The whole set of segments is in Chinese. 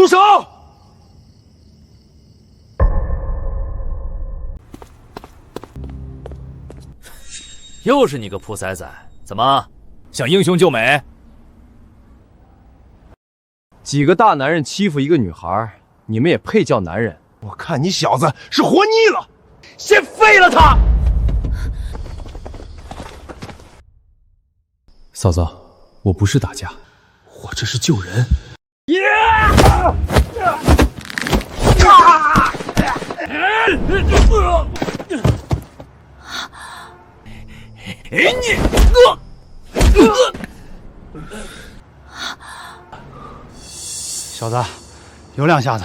住手！又是你个破崽崽，怎么想英雄救美？几个大男人欺负一个女孩，你们也配叫男人？我看你小子是活腻了，先废了他！嫂子，我不是打架，我这是救人。小子，有两下子。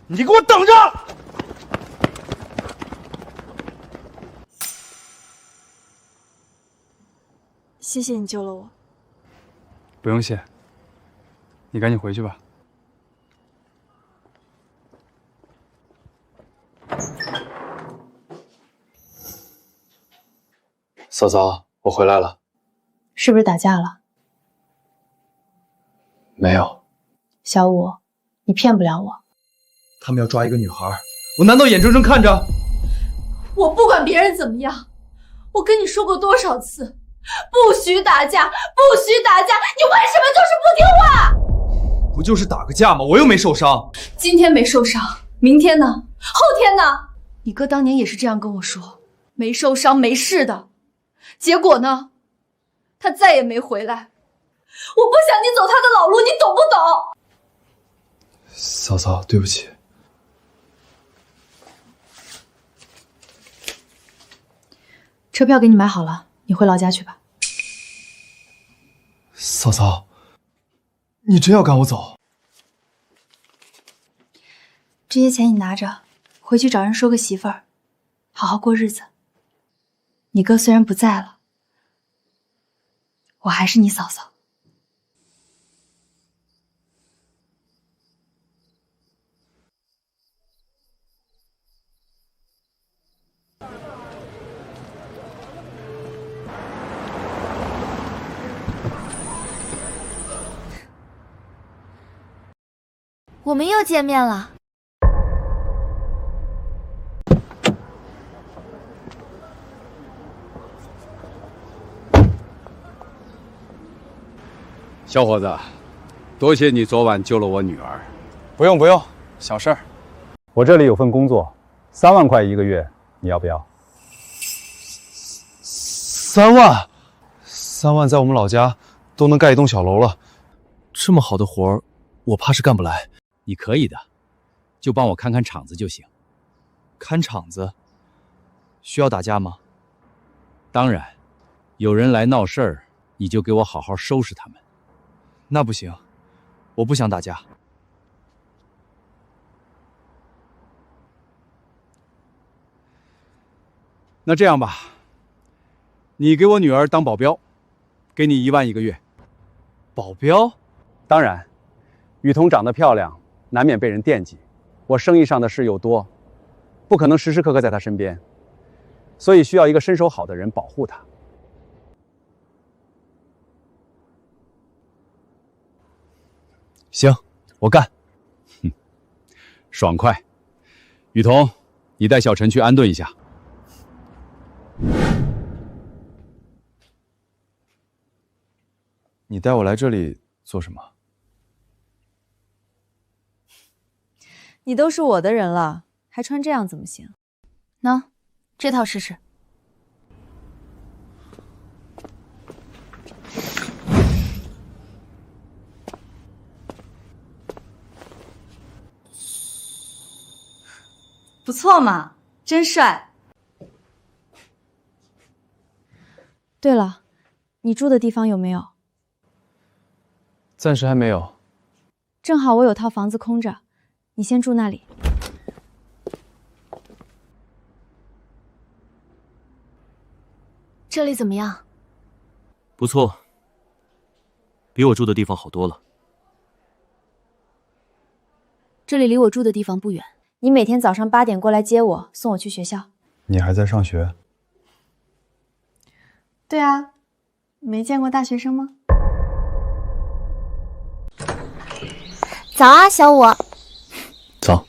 你给我等着！谢谢你救了我。不用谢，你赶紧回去吧。嫂嫂，我回来了。是不是打架了？没有。小五，你骗不了我。他们要抓一个女孩，我难道眼睁睁看着？我不管别人怎么样，我跟你说过多少次，不许打架，不许打架！你为什么就是不听话？不就是打个架吗？我又没受伤。今天没受伤，明天呢？后天呢？你哥当年也是这样跟我说，没受伤，没事的。结果呢？他再也没回来。我不想你走他的老路，你懂不懂？嫂嫂，对不起。车票给你买好了，你回老家去吧。嫂嫂，你真要赶我走？这些钱你拿着，回去找人说个媳妇儿，好好过日子。你哥虽然不在了，我还是你嫂嫂。我们又见面了。小伙子，多谢你昨晚救了我女儿。不用不用，小事儿。我这里有份工作，3万块1个月，你要不要3万，3万在我们老家都能盖一栋小楼了。这么好的活儿，我怕是干不来。你可以的，就帮我看看场子就行。看场子？需要打架吗？当然，有人来闹事儿，你就给我好好收拾他们。那不行，我不想打架。那这样吧，你给我女儿当保镖，给你1万1个月。保镖？当然，雨桐长得漂亮，难免被人惦记。我生意上的事又多，不可能时时刻刻在她身边，所以需要一个身手好的人保护她。行，我干。爽快。雨桐，你带小陈去安顿一下。你带我来这里做什么？你都是我的人了，还穿这样怎么行？喏，这套试试。不错嘛，真帅。对了，你住的地方有没有？暂时还没有。正好我有套房子空着，你先住那里。这里怎么样？不错，比我住的地方好多了。这里离我住的地方不远，你每天早上8点过来接我，送我去学校。你还在上学？对啊，没见过大学生吗？早啊，小五。早。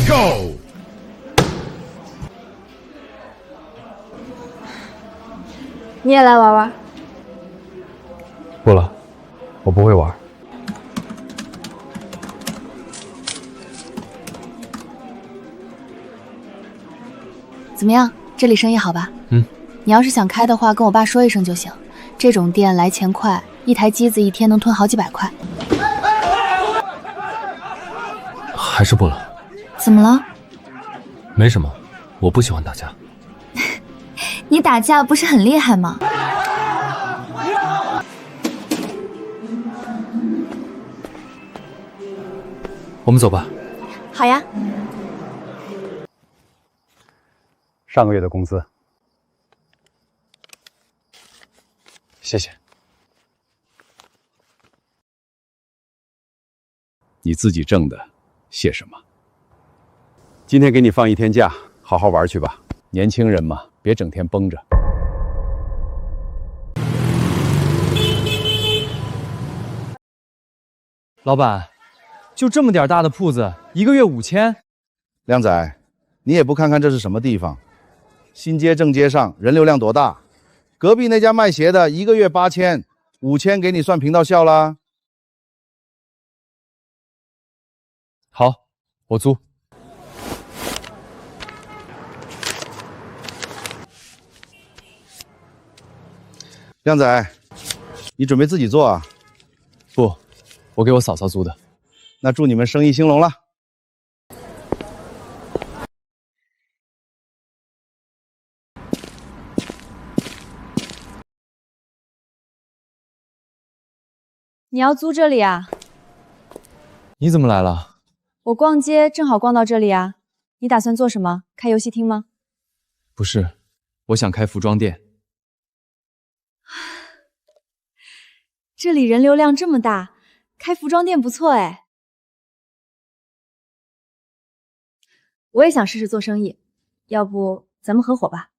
Go！ 你也来玩玩？不了，我不会玩。怎么样？这里生意好吧？嗯。你要是想开的话，跟我爸说一声就行。这种店来钱快，一台机子一天能吞好几百块。还是不了。怎么了？没什么，我不喜欢打架。你打架不是很厉害吗？我们走吧。好呀。上个月的工资。谢谢。你自己挣的，谢什么？今天给你放一天假，好好玩去吧。年轻人嘛，别整天绷着。老板，就这么点大的铺子，一个月5000。靓仔，你也不看看这是什么地方？新街正街上，人流量多大？隔壁那家卖鞋的，一个月8000，5000给你算频道效啦。好，我租。靓仔，你准备自己做啊？不，我给我嫂嫂租的。那祝你们生意兴隆了。你要租这里啊？你怎么来了？我逛街正好逛到这里啊。你打算做什么？开游戏厅吗？不是，我想开服装店。这里人流量这么大，开服装店不错哎。我也想试试做生意，要不咱们合伙吧？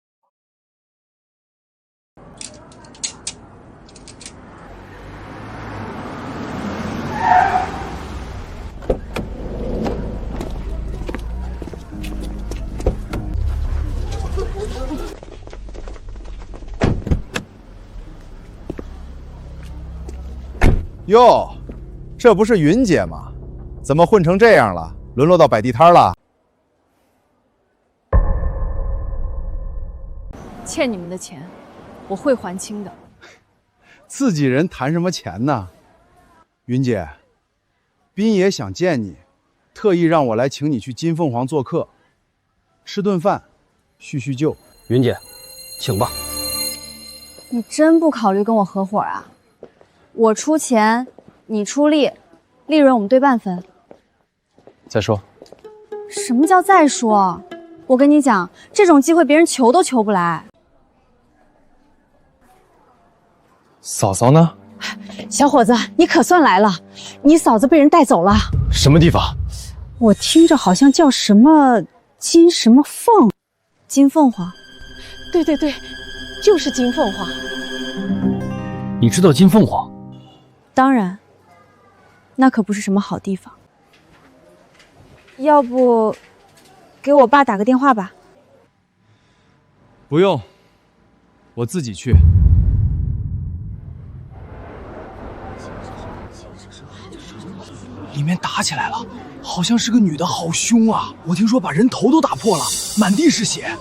哟，这不是云姐吗？怎么混成这样了？沦落到摆地摊了？欠你们的钱，我会还清的。自己人谈什么钱呢？云姐，斌爷想见你，特意让我来请你去金凤凰做客，吃顿饭，叙叙旧。云姐，请吧。你真不考虑跟我合伙啊？我出钱，你出力，利润我们对半分。再说。什么叫再说？我跟你讲，这种机会别人求都求不来。嫂嫂呢？小伙子，你可算来了！你嫂子被人带走了。什么地方？我听着好像叫什么金什么凤。金凤凰？对对对，就是金凤凰。你知道金凤凰？当然，那可不是什么好地方。要不，给我爸打个电话吧。不用，我自己去。里面打起来了，好像是个女的，好凶啊！我听说把人头都打破了，满地是血。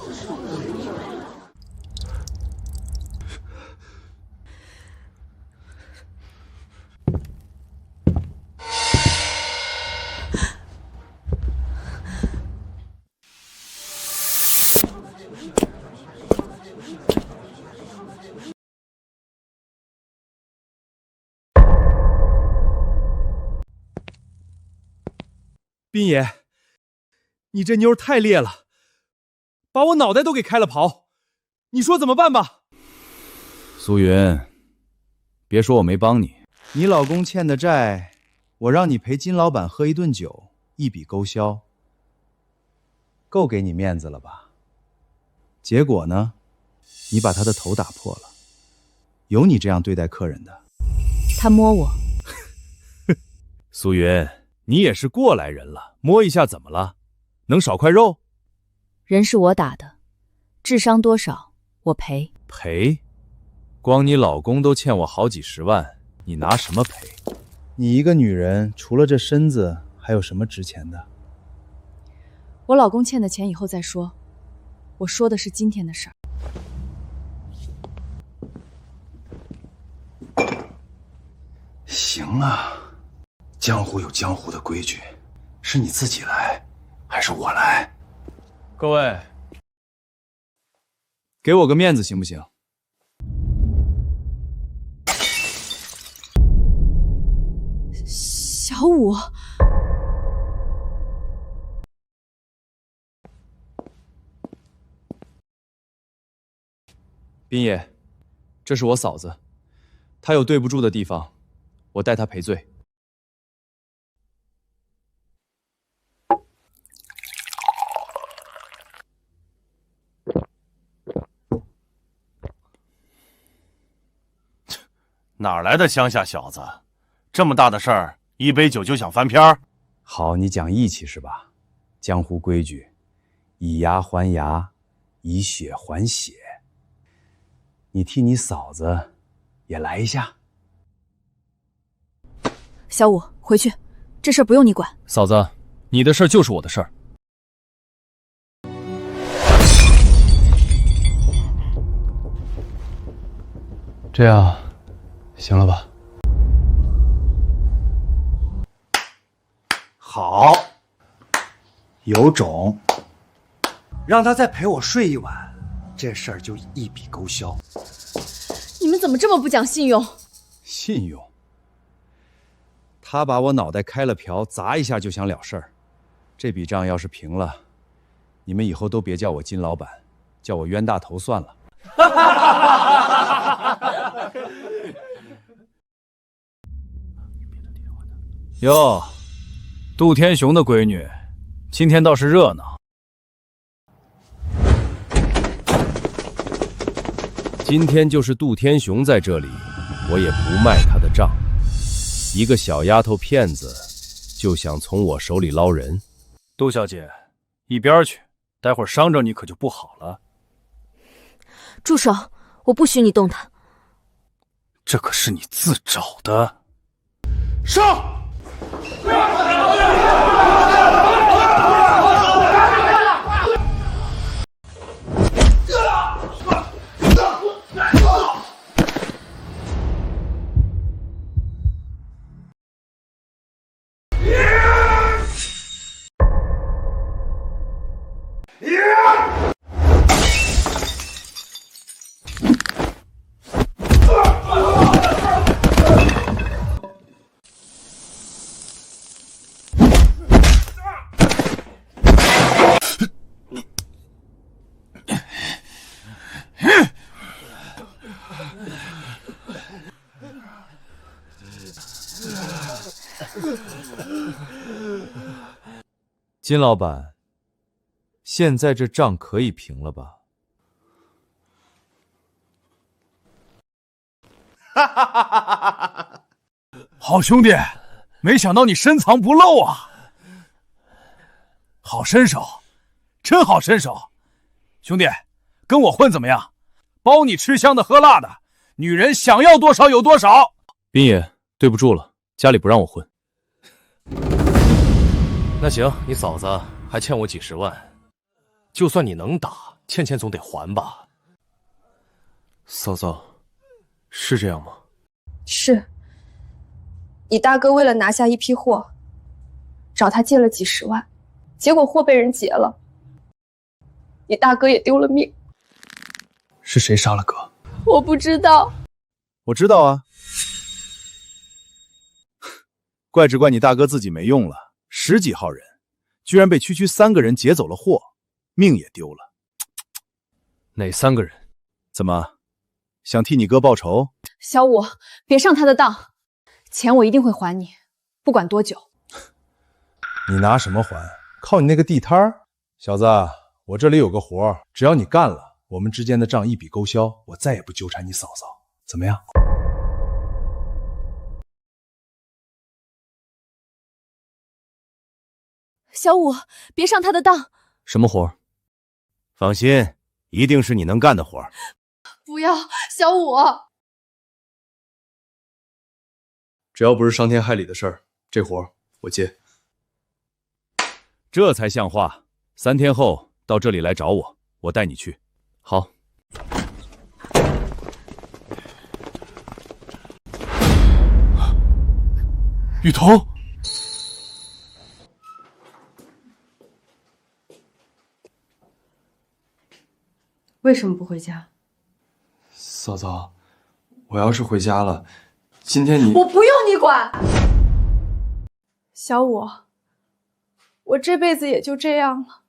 斌爷，你这妞太烈了，把我脑袋都给开了刨，你说怎么办吧？苏云，别说我没帮你。你老公欠的债，我让你陪金老板喝一顿酒，一笔勾销，够给你面子了吧？结果呢，你把他的头打破了，有你这样对待客人的？他摸我。苏云，你也是过来人了，摸一下怎么了？能少块肉？人是我打的，智商多少我赔。赔？光你老公都欠我好几十万，你拿什么赔？你一个女人，除了这身子，还有什么值钱的？我老公欠的钱以后再说，我说的是今天的事儿。行啊，江湖有江湖的规矩，是你自己来，还是我来？各位，给我个面子行不行？小五，斌爷，这是我嫂子，她有对不住的地方，我代她赔罪。哪来的乡下小子？这么大的事儿，一杯酒就想翻篇儿？好，你讲义气是吧？江湖规矩，以牙还牙，以血还血。你替你嫂子也来一下。小五，回去，这事儿不用你管。嫂子，你的事儿就是我的事儿。这样，行了吧？好，有种，让他再陪我睡一晚，这事儿就一笔勾销。你们怎么这么不讲信用？信用？他把我脑袋开了瓢，砸一下就想了事儿。这笔账要是平了，你们以后都别叫我金老板，叫我冤大头算了。哟，杜天雄的闺女，今天倒是热闹。今天就是杜天雄在这里，我也不卖他的账。一个小丫头片子，就想从我手里捞人。杜小姐，一边去，待会儿伤着你可就不好了。住手！我不许你动他。这可是你自找的。上！金老板，现在这账可以平了吧？好兄弟，没想到你深藏不露啊！好身手，真好身手！兄弟，跟我混怎么样？包你吃香的喝辣的，女人想要多少有多少。斌爷，对不住了，家里不让我混。那行，你嫂子还欠我几十万，就算你能打，欠总得还吧？嫂子，是这样吗？是。你大哥为了拿下一批货，找他借了几十万，结果货被人劫了，你大哥也丢了命。是谁杀了哥？我不知道。我知道啊。怪只怪你大哥自己没用了，10几号人，居然被区区3个人劫走了货，命也丢了。哪3个人？怎么，想替你哥报仇？小五，别上他的当，钱我一定会还你，不管多久。你拿什么还？靠你那个地摊儿？小子，我这里有个活儿，只要你干了，我们之间的账一笔勾销，我再也不纠缠你嫂嫂，怎么样？小五，别上他的当。什么活？放心，一定是你能干的活。不要，小五！只要不是伤天害理的事儿，这活儿我接。这才像话。3天后到这里来找我，我带你去。好。雨桐，为什么不回家？嫂嫂，我要是回家了，今天你……我不用你管。小五，我这辈子也就这样了，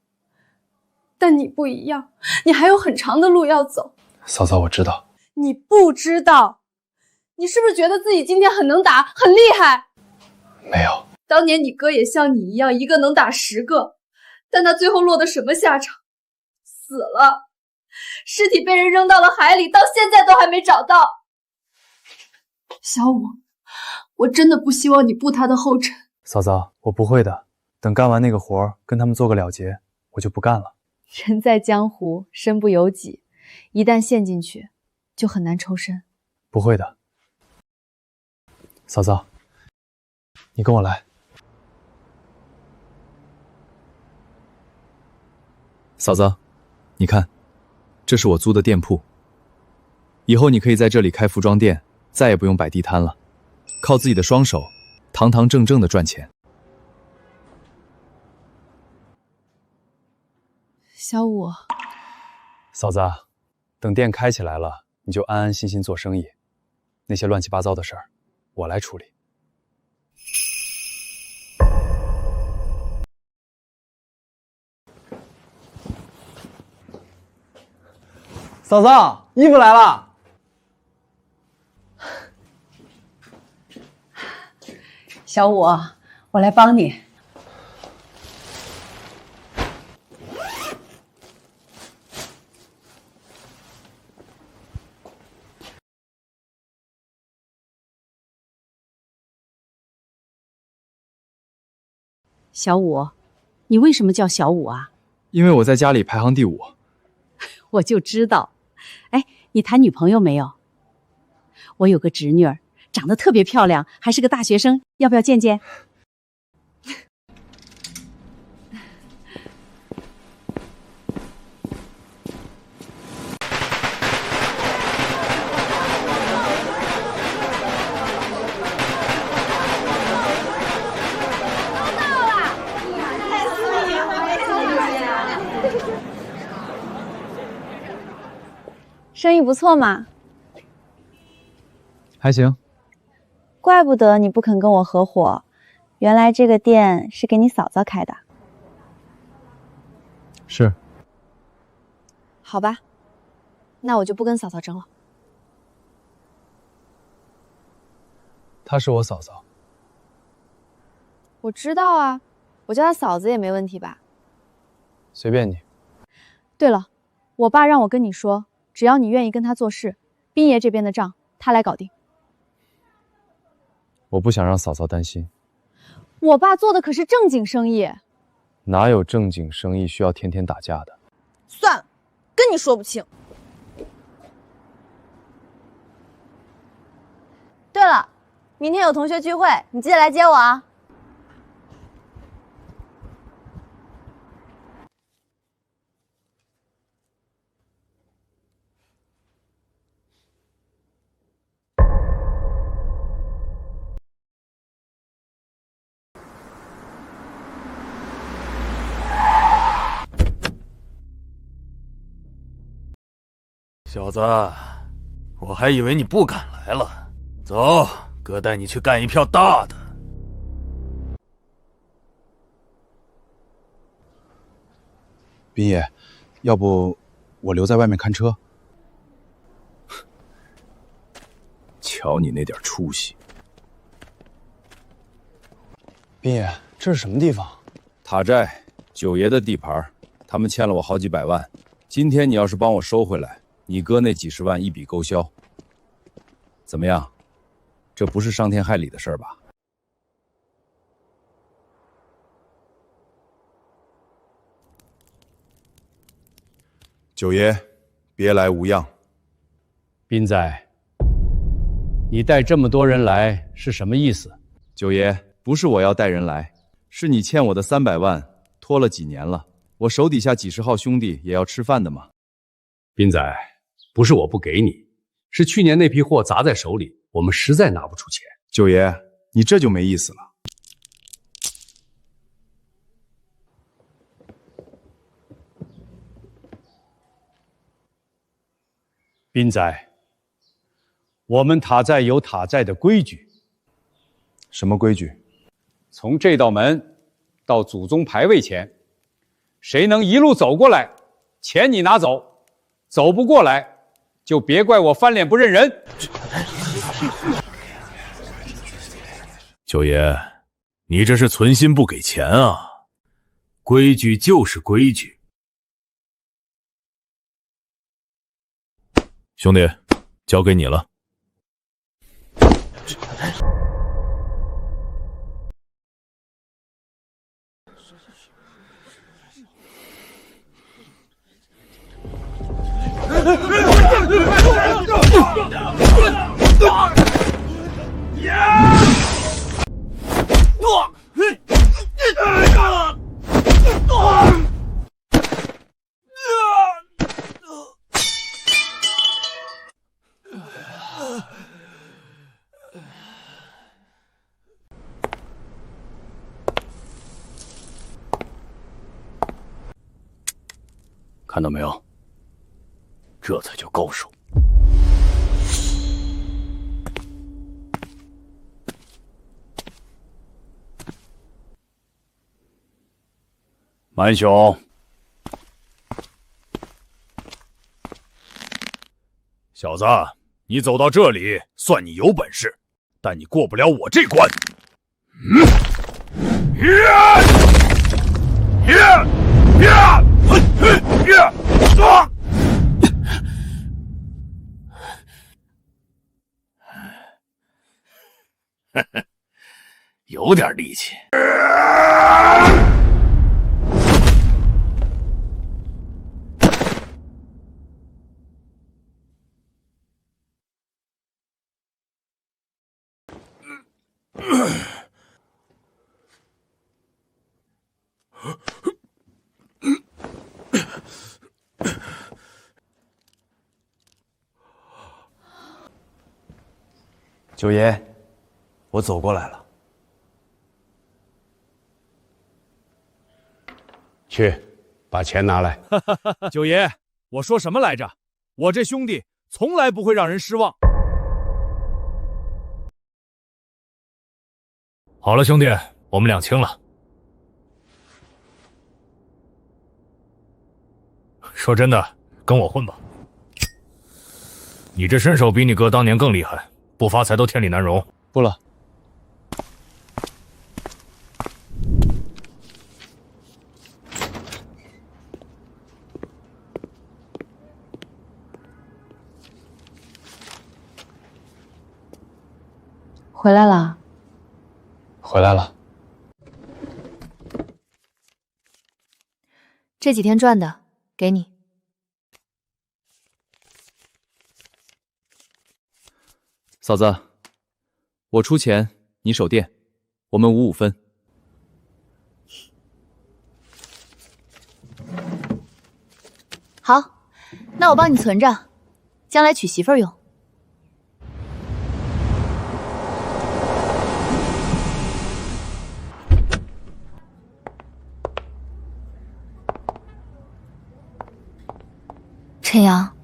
但你不一样，你还有很长的路要走。嫂嫂，我知道。你不知道，你是不是觉得自己今天很能打，很厉害？没有。当年你哥也像你一样，一个能打10个，但他最后落得什么下场？死了，尸体被人扔到了海里，到现在都还没找到。小五，我真的不希望你步他的后尘。嫂嫂，我不会的。等干完那个活儿，跟他们做个了结，我就不干了。人在江湖，身不由己，一旦陷进去，就很难抽身。不会的。嫂嫂，你跟我来。嫂子，你看，这是我租的店铺。以后你可以在这里开服装店，再也不用摆地摊了，靠自己的双手，堂堂正正的赚钱。小五，嫂子，等店开起来了，你就安安心心做生意，那些乱七八糟的事儿，我来处理。嫂嫂，衣服来了。小五，我来帮你。小五，你为什么叫小五啊？因为我在家里排行第5。我就知道。哎，你谈女朋友没有？我有个侄女儿，长得特别漂亮，还是个大学生，要不要见见？生意不错嘛。还行。怪不得你不肯跟我合伙，原来这个店是给你嫂嫂开的。是。好吧，那我就不跟嫂嫂争了。她是我嫂嫂。我知道啊，我叫她嫂子也没问题吧？随便你。对了，我爸让我跟你说，只要你愿意跟他做事，兵爷这边的账他来搞定。我不想让嫂嫂担心。我爸做的可是正经生意。哪有正经生意需要天天打架的？算了，跟你说不清。对了，明天有同学聚会，你记得来接我啊。小子，我还以为你不敢来了。走，哥带你去干一票大的。斌爷，要不我留在外面看车？瞧你那点出息！斌爷，这是什么地方？塔寨，九爷的地盘，他们欠了我好几百万。今天你要是帮我收回来，你哥那几十万一笔勾销。怎么样？这不是伤天害理的事儿吧？九爷，别来无恙。斌仔，你带这么多人来是什么意思？九爷，不是我要带人来，是你欠我的300万，拖了几年了，我手底下几十号兄弟也要吃饭的嘛。斌仔，不是我不给你，是去年那批货砸在手里，我们实在拿不出钱。九爷，你这就没意思了。斌仔，我们塔寨有塔寨的规矩。什么规矩？从这道门到祖宗牌位前，谁能一路走过来，钱你拿走；走不过来，就别怪我翻脸不认人。九爷，你这是存心不给钱啊？规矩就是规矩。兄弟，交给你了。看到没有？这才叫高手。蛮雄，小子，你走到这里算你有本事，但你过不了我这关。有点力气。九爷，我走过来了。去，把钱拿来。九爷，我说什么来着？我这兄弟从来不会让人失望。好了，兄弟，我们两清了。说真的，跟我混吧。你这身手比你哥当年更厉害，不发财都天理难容。不了。回来了。回来了。这几天赚的，给你。嫂子，我出钱，你守店，我们5-5分。好，那我帮你存着，将来娶媳妇儿用。陈阳，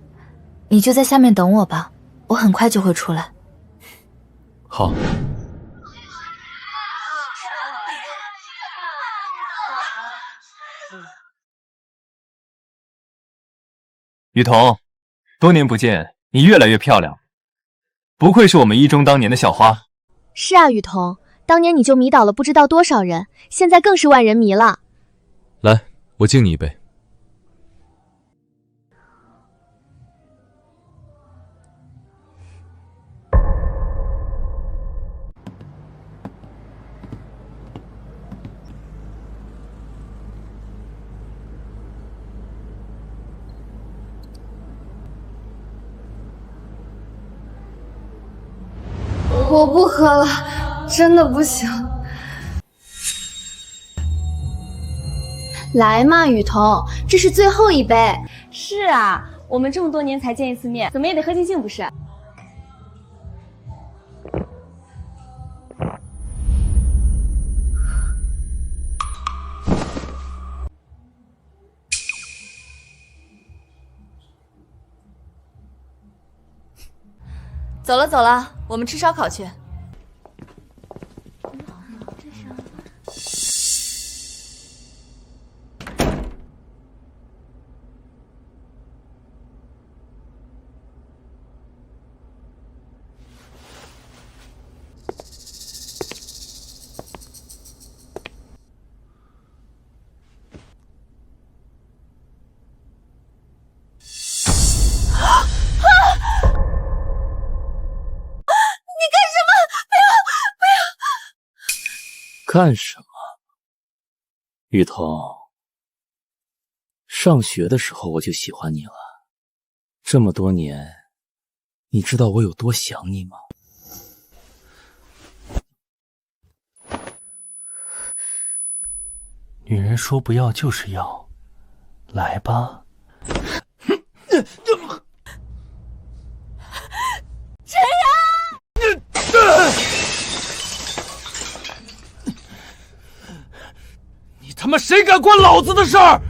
你就在下面等我吧，我很快就会出来。好。雨桐，多年不见，你越来越漂亮，不愧是我们一中当年的校花。是啊，雨桐，当年你就迷倒了不知道多少人，现在更是万人迷了。来，我敬你一杯。我不喝了，真的不行。来嘛，雨桐，这是最后一杯。是啊，我们这么多年才见一次面，怎么也得喝尽兴不是？走了走了，我们吃烧烤去。干什么？雨桐，上学的时候我就喜欢你了，这么多年，你知道我有多想你吗？女人说不要就是要，来吧。陈阳！你他妈谁敢管老子的事儿？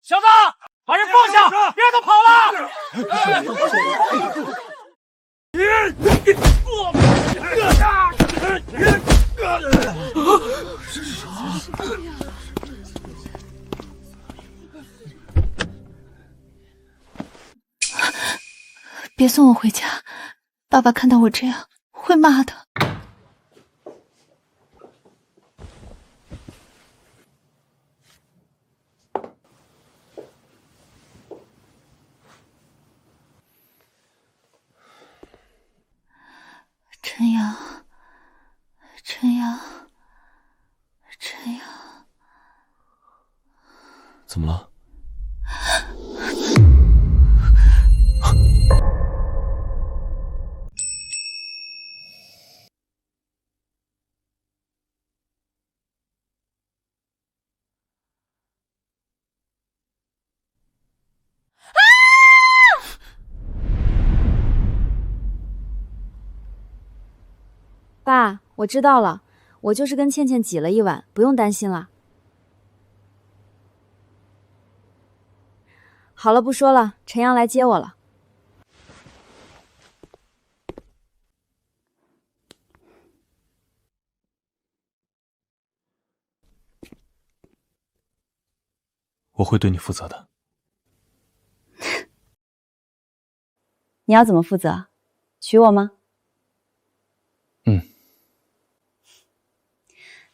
小子，把人放下，别让他跑了！别送我回家，爸爸看到我这样会骂的。陈阳，陈阳，陈阳，怎么了？爸，我知道了，我就是跟倩倩挤了一晚，不用担心了。好了，不说了，陈阳来接我了。我会对你负责的。你要怎么负责？娶我吗？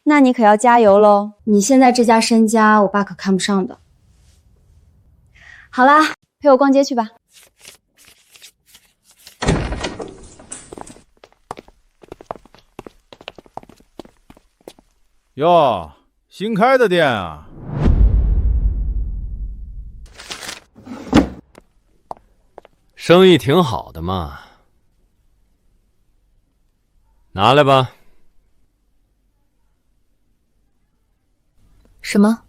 那你可要加油喽！你现在这家身家，我爸可看不上的。好啦，陪我逛街去吧。哟，新开的店啊？生意挺好的嘛，拿来吧。什么？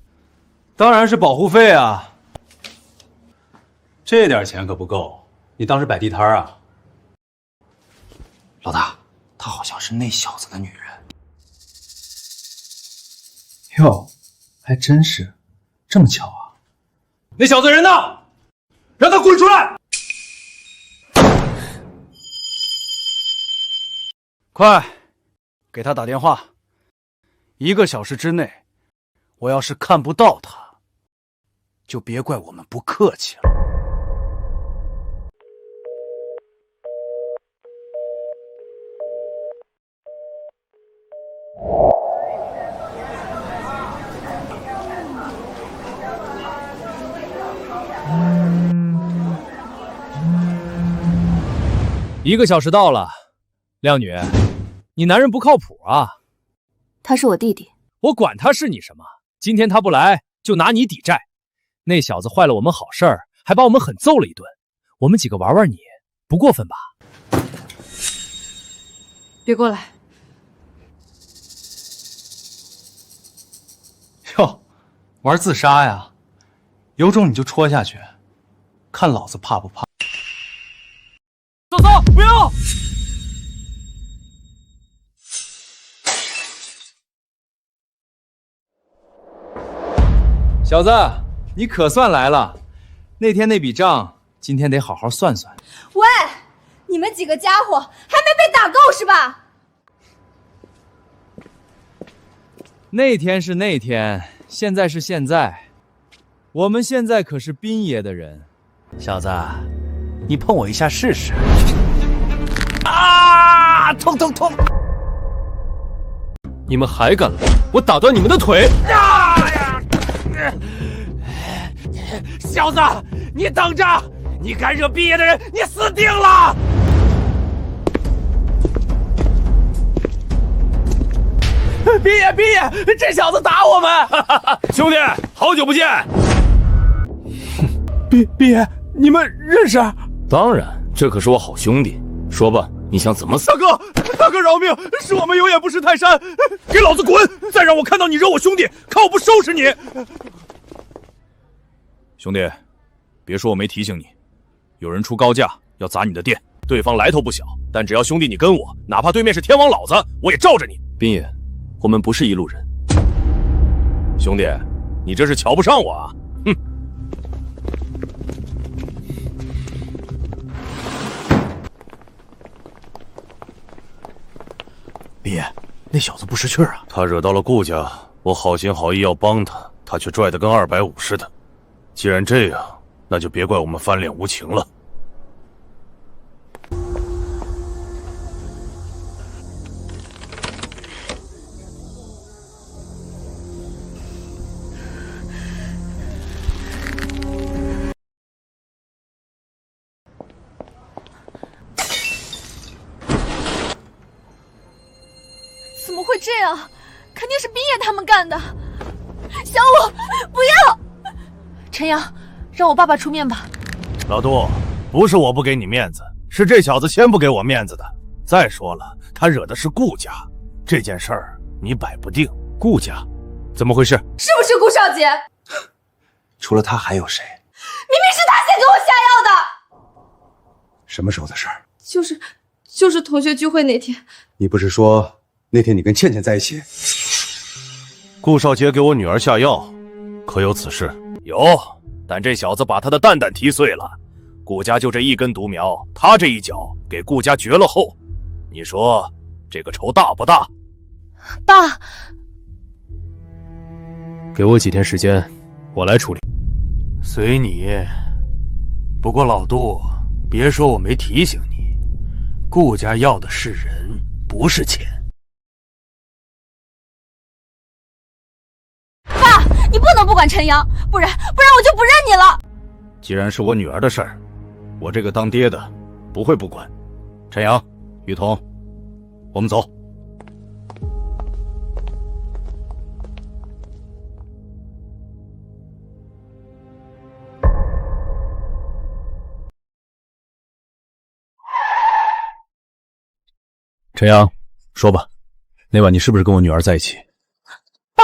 当然是保护费啊！这点钱可不够，你当是摆地摊啊？老大，她好像是那小子的女人。哟，还真是，这么巧啊！那小子人呢？让他滚出来！快，给他打电话。1个小时之内，我要是看不到他，就别怪我们不客气了。1个小时到了，靓女，你男人不靠谱啊！他是我弟弟，我管他是你什么，今天他不来，就拿你抵债。那小子坏了我们好事儿，还把我们狠揍了一顿。我们几个玩玩你，不过分吧？别过来！哟，玩自杀呀？有种你就戳下去，看老子怕不怕？嫂嫂，不要！小子，你可算来了。那天那笔账，今天得好好算算。喂，你们几个家伙还没被打够是吧？那天是那天，现在是现在。我们现在可是宾爷的人。小子，你碰我一下试试。啊！痛痛痛！你们还敢来，我打断你们的腿！小子，你等着！你敢惹毕业的人，你死定了！毕业，这小子打我们！兄弟，好久不见！毕业，你们认识？当然，这可是我好兄弟。说吧，你想怎么死？大哥饶命！是我们有眼不识泰山，给老子滚！再让我看到你惹我兄弟，看我不收拾你！兄弟，别说我没提醒你，有人出高价要砸你的店，对方来头不小，但只要兄弟你跟我，哪怕对面是天王老子，我也罩着你。斌爷，我们不是一路人。兄弟，你这是瞧不上我啊？哼！毕业，那小子不识趣啊！他惹到了顾家，我好心好意要帮他，他却拽得跟250似的。既然这样，那就别怪我们翻脸无情了。怎么会这样？肯定是冰叶他们干的。小五，不要！陈阳，让我爸爸出面吧。老杜，不是我不给你面子，是这小子先不给我面子的。再说了，他惹的是顾家，这件事儿你摆不定。顾家，怎么回事？是不是顾少杰？除了他还有谁？明明是他先给我下药的。什么时候的事儿？就是同学聚会那天。你不是说那天你跟倩倩在一起？顾少杰给我女儿下药，可有此事？有，但这小子把他的蛋蛋踢碎了。顾家就这一根独苗，他这一脚给顾家绝了后，你说这个仇大不大？爸，给我几天时间，我来处理。随你。不过老杜，别说我没提醒你，顾家要的是人，不是钱。爸，你不能不管陈阳，不然我就不认你了。既然是我女儿的事儿，我这个当爹的不会不管。陈阳、雨桐，我们走。陈阳，说吧，那晚你是不是跟我女儿在一起？爸，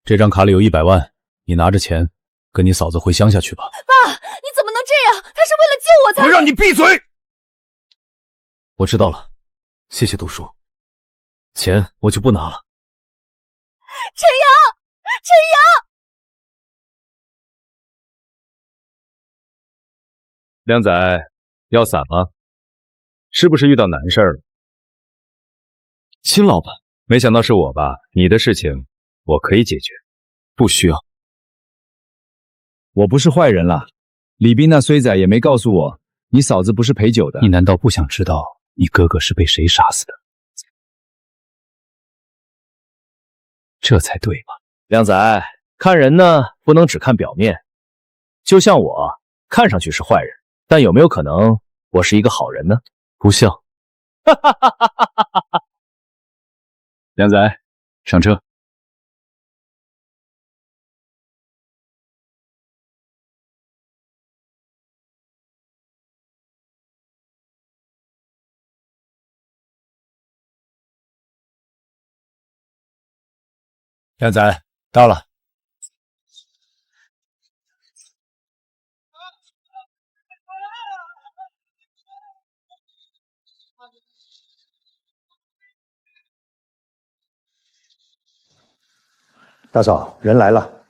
这张卡里有100万，你拿着钱跟你嫂子回乡下去吧。爸，你怎么能这样？他是为了救我才……我让你闭嘴！我知道了，谢谢杜叔，钱我就不拿了。陈阳，陈阳！靓仔，要散吗？是不是遇到难事了？金老板，没想到是我吧？你的事情我可以解决。不需要。我不是坏人啦，李斌那衰仔也没告诉我你嫂子不是陪酒的。你难道不想知道你哥哥是被谁杀死的？这才对吧？靓仔，看人呢，不能只看表面。就像我，看上去是坏人，但有没有可能我是一个好人呢？不像。靓仔，上车。靓仔，到了。大嫂，人来了。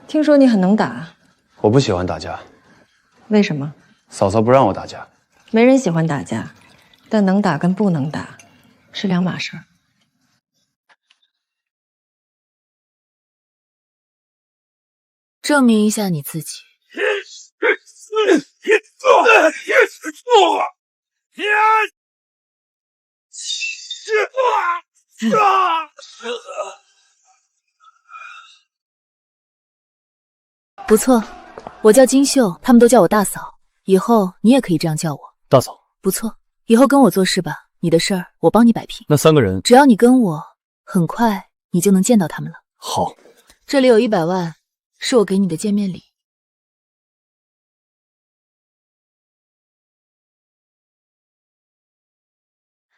听说你很能打，我不喜欢打架，为什么？嫂嫂不让我打架。没人喜欢打架，但能打跟不能打是两码事儿。证明一下你自己。不错，我叫金秀，他们都叫我大嫂，以后你也可以这样叫我。大嫂，不错，以后跟我做事吧，你的事儿我帮你摆平。那3个人，只要你跟我，很快你就能见到他们了。好，这里有100万，是我给你的见面礼。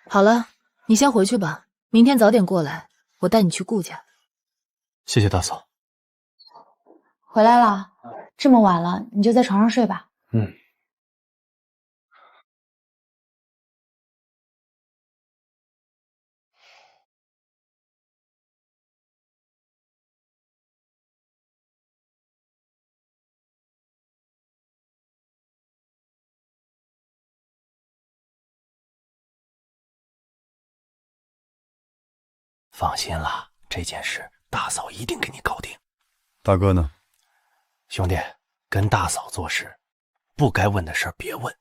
好了，你先回去吧，明天早点过来，我带你去顾家。谢谢大嫂。回来了，这么晚了，你就在床上睡吧。嗯。放心了，这件事大嫂一定给你搞定。大哥呢？兄弟，跟大嫂做事，不该问的事儿别问。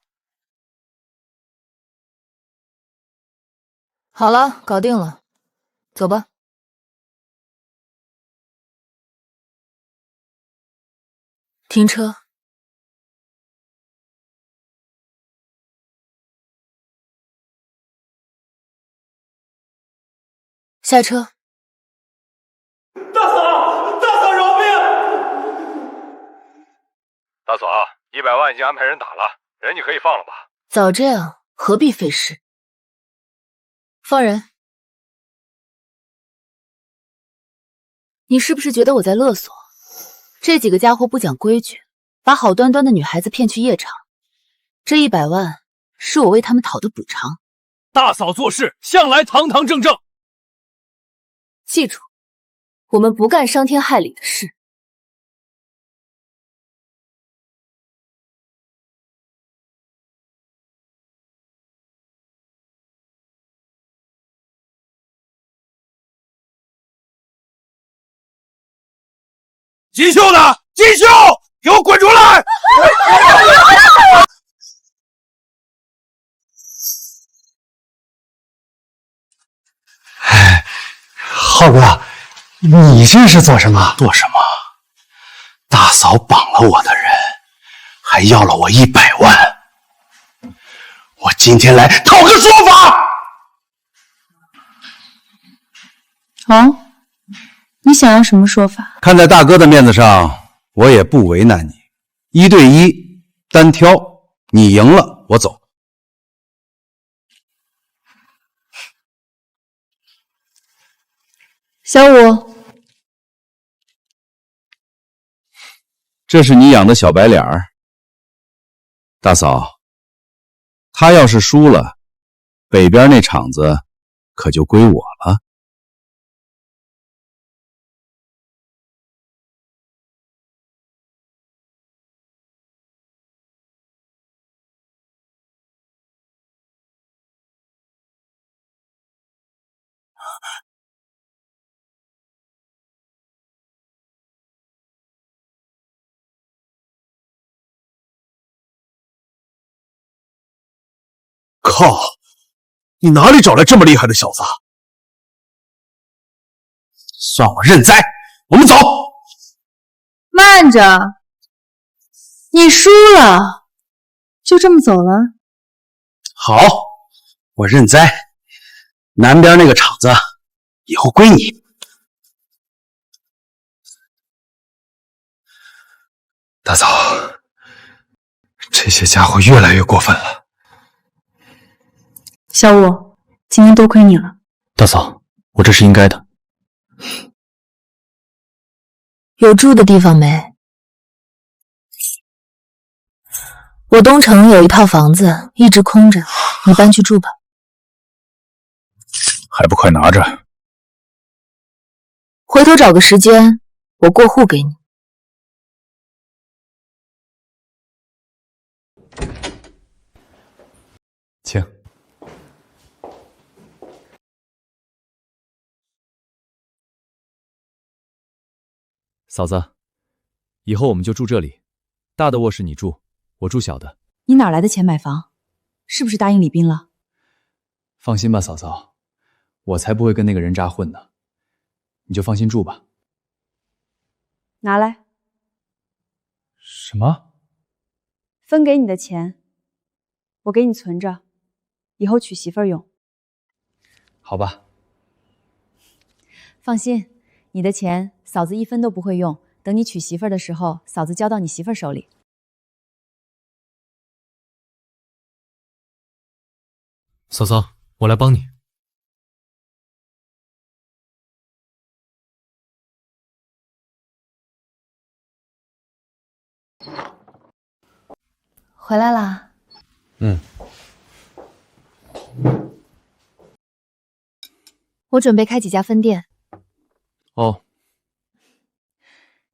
好了，搞定了，走吧。停车。下车。大嫂，大嫂饶命！大嫂，100万已经安排人打了，人你可以放了吧？早这样，何必费事？放人。你是不是觉得我在勒索？这几个家伙不讲规矩，把好端端的女孩子骗去夜场，这100万是我为他们讨的补偿。大嫂做事向来堂堂正正。记住，我们不干伤天害理的事。金秀呢？金秀，给我滚出来！浩哥，你这是做什么？做什么？大嫂绑了我的人，还要了我100万。我今天来讨个说法。哦，你想要什么说法？看在大哥的面子上，我也不为难你，1对1单挑，你赢了我走。小五，这是你养的小白脸儿。大嫂，他要是输了，北边那厂子可就归我了。靠！你哪里找来这么厉害的小子？算我认栽，我们走。慢着，你输了，就这么走了？好，我认栽。南边那个厂子以后归你。大嫂，这些家伙越来越过分了。小五，今天多亏你了。大嫂，我这是应该的。有住的地方没？我东城有一套房子一直空着，你搬去住吧。还不快拿着！回头找个时间，我过户给你。请。嫂子，以后我们就住这里，大的卧室你住，我住小的。你哪来的钱买房？是不是答应李斌了？放心吧，嫂嫂，我才不会跟那个人渣混呢。你就放心住吧。拿来。什么？分给你的钱，我给你存着，以后娶媳妇儿用。好吧。放心，你的钱嫂子一分都不会用，等你娶媳妇儿的时候，嫂子交到你媳妇儿手里。嫂嫂，我来帮你。回来啦。我准备开几家分店。哦。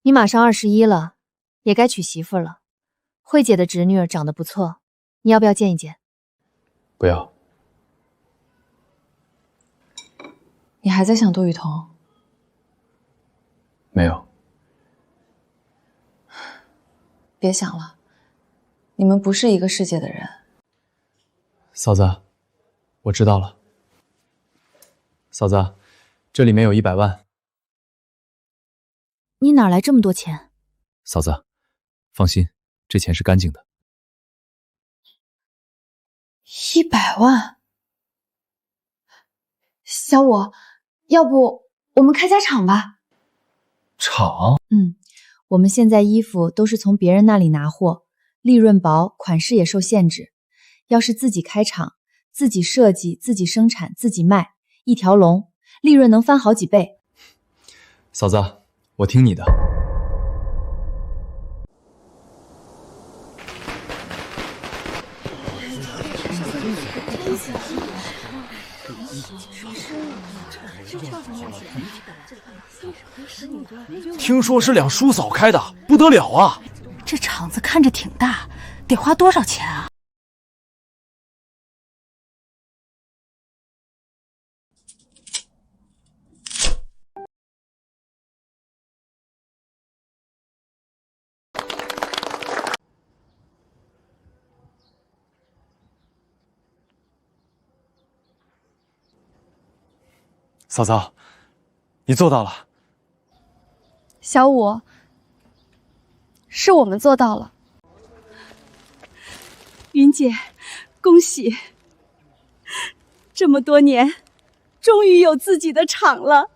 你马上21了，也该娶媳妇了。慧姐的侄女长得不错，你要不要见一见？不要。你还在想杜雨桐？没有。别想了，你们不是一个世界的人。嫂子，我知道了。嫂子，这里面有100万。你哪来这么多钱？嫂子，放心，这钱是干净的。100万？小五，要不我们开家厂吧？厂？我们现在衣服都是从别人那里拿货，利润薄，款式也受限制。要是自己开厂，自己设计，自己生产，自己卖，一条龙，利润能翻好几倍。嫂子，我听你的。听说是两叔嫂开的，不得了啊！这厂子看着挺大，得花多少钱啊？嫂嫂，你做到了。小五，是我们做到了。云姐，恭喜！这么多年，终于有自己的厂了。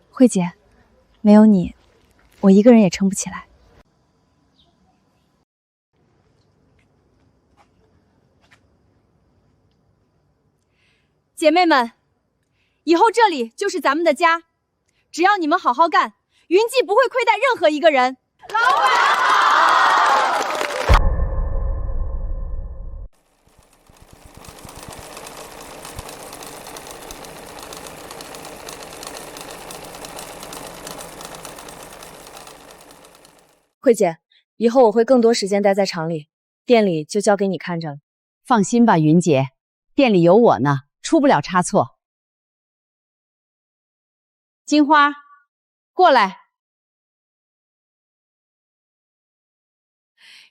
慧姐，没有你，我一个人也撑不起来。姐妹们，以后这里就是咱们的家，只要你们好好干，云记不会亏待任何一个人。老板好！慧姐，以后我会更多时间待在厂里，店里就交给你看着了。放心吧，云姐，店里有我呢，出不了差错。金花，过来。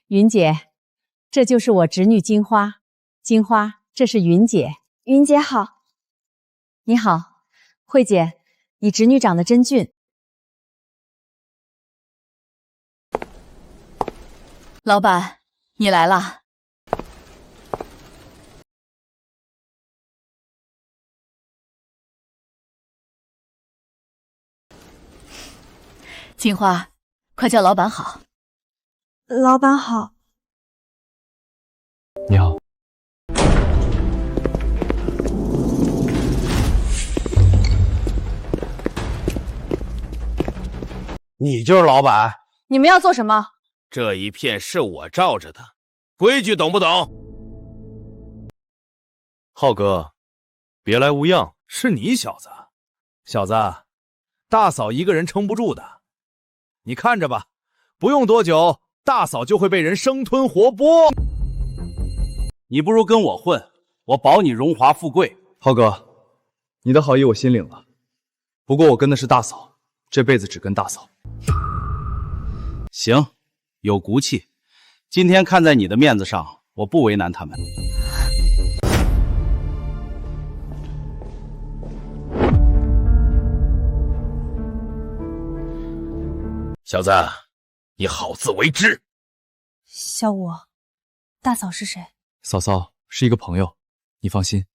云姐，这就是我侄女金花。金花，这是云姐。云姐好。你好，慧姐，你侄女长得真俊。老板，你来啦。金花，快叫老板好。老板好。你好。你就是老板？你们要做什么？这一片是我罩着的，规矩懂不懂？浩哥，别来无恙。是你小子，小子，大嫂一个人撑不住的，你看着吧，不用多久，大嫂就会被人生吞活剥。你不如跟我混，我保你荣华富贵。浩哥，你的好意我心领了，不过我跟的是大嫂，这辈子只跟大嫂。行，有骨气。今天看在你的面子上，我不为难他们。小子，你好自为之。小五，大嫂是谁？嫂嫂是一个朋友，你放心，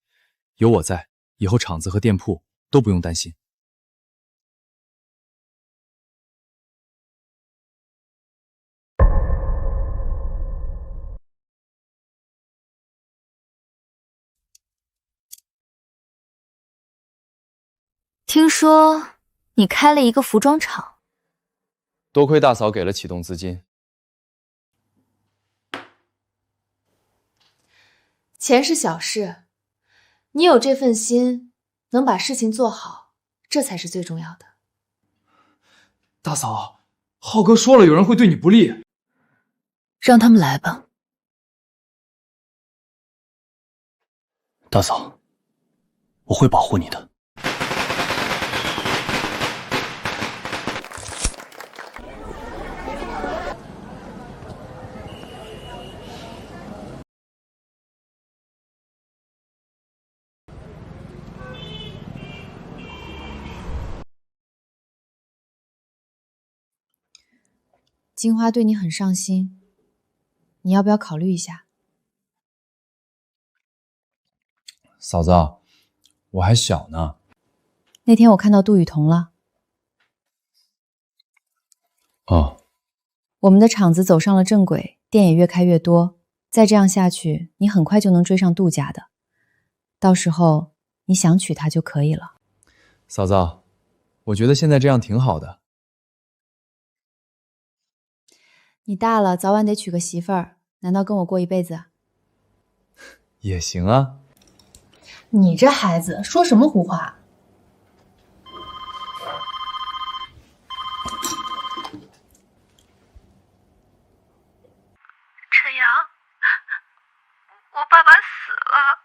有我在，以后厂子和店铺都不用担心。听说你开了一个服装厂。多亏大嫂给了启动资金。钱是小事，你有这份心，能把事情做好，这才是最重要的。大嫂，浩哥说了，有人会对你不利。让他们来吧。大嫂，我会保护你的。金花对你很上心，你要不要考虑一下？嫂子，我还小呢。那天我看到杜雨桐了。哦。我们的厂子走上了正轨，店也越开越多。再这样下去，你很快就能追上杜家的。到时候你想娶她就可以了。嫂子，我觉得现在这样挺好的。你大了，早晚得娶个媳妇儿，难道跟我过一辈子啊？也行啊。你这孩子说什么胡话？陈阳，我爸爸死了。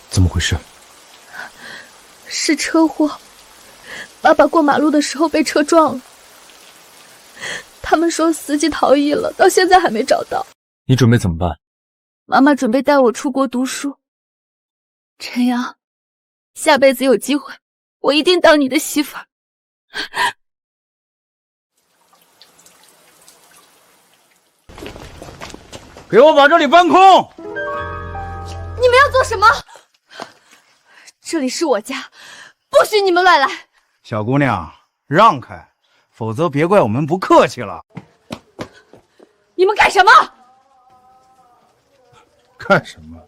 怎么回事？是车祸，爸爸过马路的时候被车撞了。他们说司机逃逸了，到现在还没找到。你准备怎么办？妈妈准备带我出国读书。陈阳，下辈子有机会，我一定当你的媳妇儿。给我把这里搬空！你们要做什么？这里是我家，不许你们乱来！小姑娘，让开，否则别怪我们不客气了。你们干什么？干什么？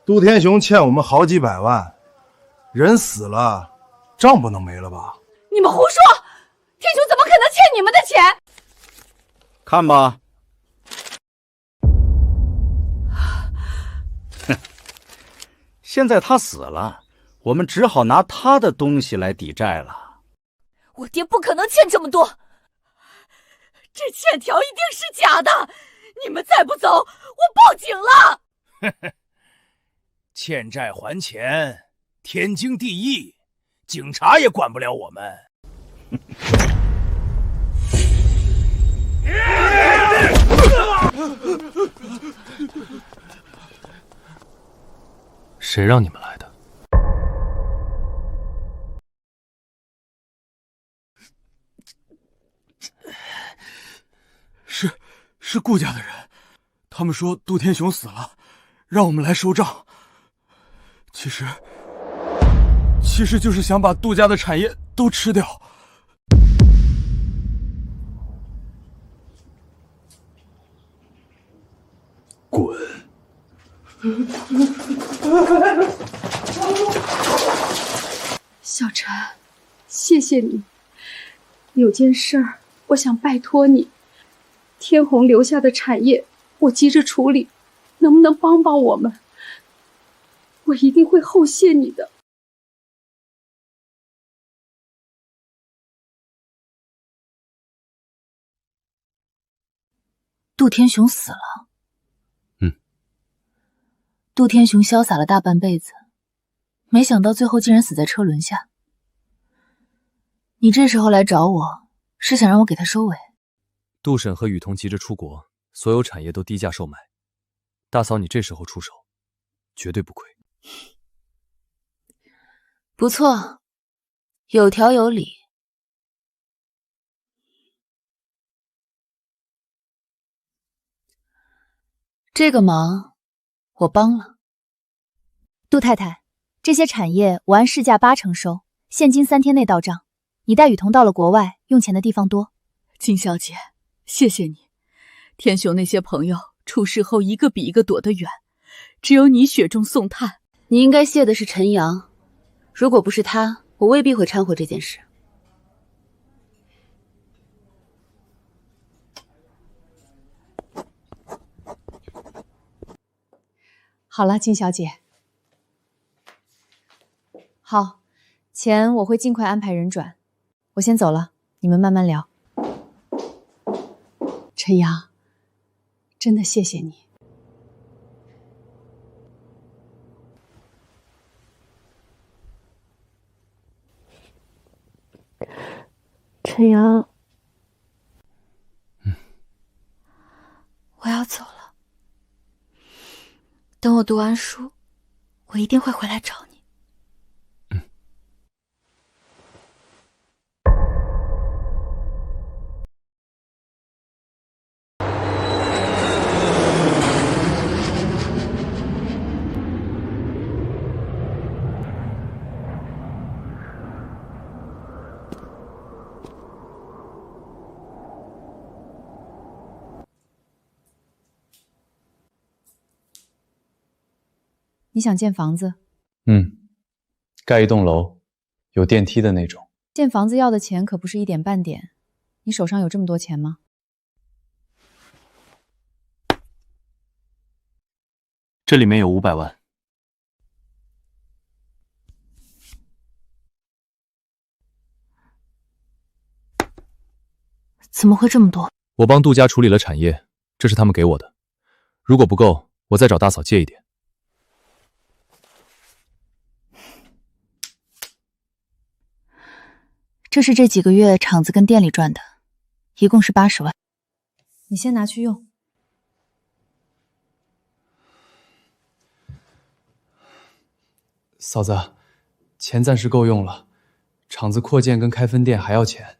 杜天雄欠我们好几百万，人死了，账不能没了吧？你们胡说！天雄怎么可能欠你们的钱？看吧。现在他死了，我们只好拿他的东西来抵债了。我爹不可能欠这么多，这欠条一定是假的！你们再不走，我报警了！欠债还钱，天经地义，警察也管不了我们。谁让你们来的？是顾家的人，他们说杜天雄死了，让我们来收账。其实就是想把杜家的产业都吃掉。滚！小陈，谢谢你。有件事儿，我想拜托你。天虹留下的产业，我急着处理，能不能帮帮我们？我一定会厚谢你的。杜天雄死了。杜天雄潇洒了大半辈子，没想到最后竟然死在车轮下。你这时候来找我，是想让我给他收尾？杜婶和雨桐急着出国，所有产业都低价售卖。大嫂，你这时候出手，绝对不亏。不错，有条有理。这个忙我帮了。杜太太，这些产业我按市价80%收，现金3天内到账。你带雨桐到了国外，用钱的地方多。金小姐，谢谢你。天雄那些朋友出事后一个比一个躲得远，只有你雪中送炭。你应该谢的是陈阳，如果不是他，我未必会掺和这件事。好了，金小姐。好，钱我会尽快安排人转。我先走了，你们慢慢聊。陈阳，真的谢谢你。陈阳，我要走了。等我读完书，我一定会回来找你。你想建房子？盖一栋楼，有电梯的那种。建房子要的钱可不是一点半点。你手上有这么多钱吗？这里面有500万。怎么会这么多？我帮杜家处理了产业，这是他们给我的。如果不够，我再找大嫂借一点。这是这几个月厂子跟店里赚的，一共是80万。你先拿去用。嫂子，钱暂时够用了，厂子扩建跟开分店还要钱。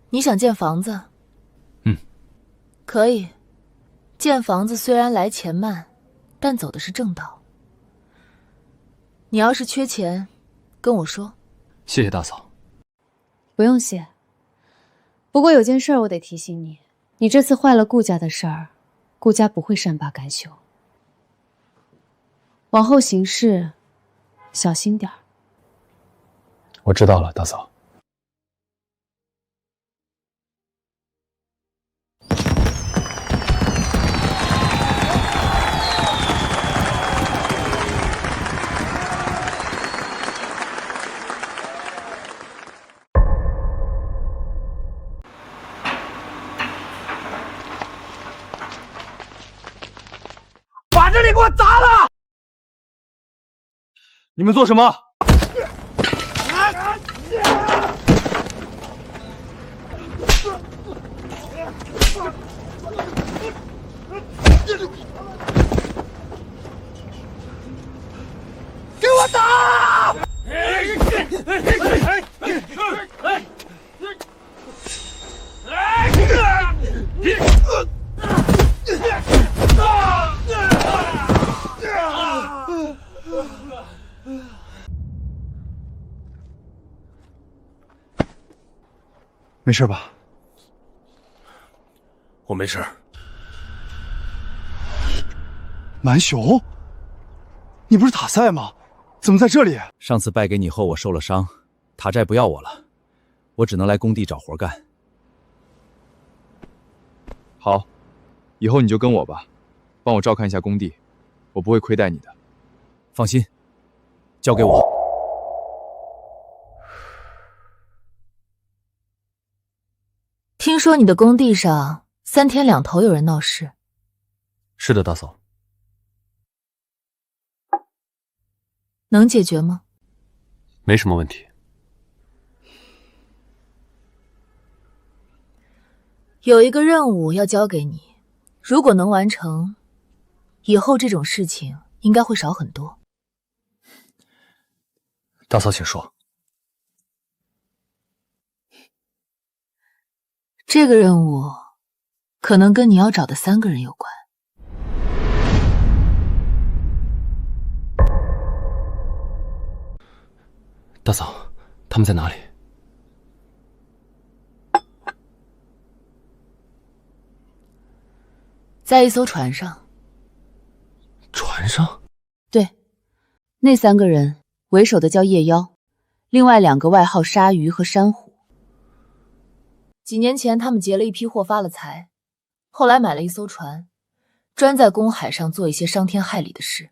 你想建房子？可以。建房子虽然来钱慢，但走的是正道。你要是缺钱，跟我说。谢谢大嫂。不用谢。不过有件事我得提醒你，你这次坏了顾家的事儿，顾家不会善罢甘休。往后行事小心点儿。我知道了，大嫂。把这里给我砸了！你们做什么？给我打！没事吧？我没事。满雄，你不是塔塞吗？怎么在这里？上次败给你后，我受了伤，塔寨不要我了，我只能来工地找活干。好，以后你就跟我吧，帮我照看一下工地，我不会亏待你的。放心，交给我。听说你的工地上3天2头有人闹事。是的，大嫂。能解决吗？没什么问题。有一个任务要交给你，如果能完成，以后这种事情应该会少很多。大嫂，请说。这个任务可能跟你要找的3个人有关。大嫂，他们在哪里？在一艘船上。船上？对，那3个人为首的叫夜妖，另外2个外号鲨鱼和珊瑚。几年前他们劫了一批货发了财，后来买了一艘船，专在公海上做一些伤天害理的事。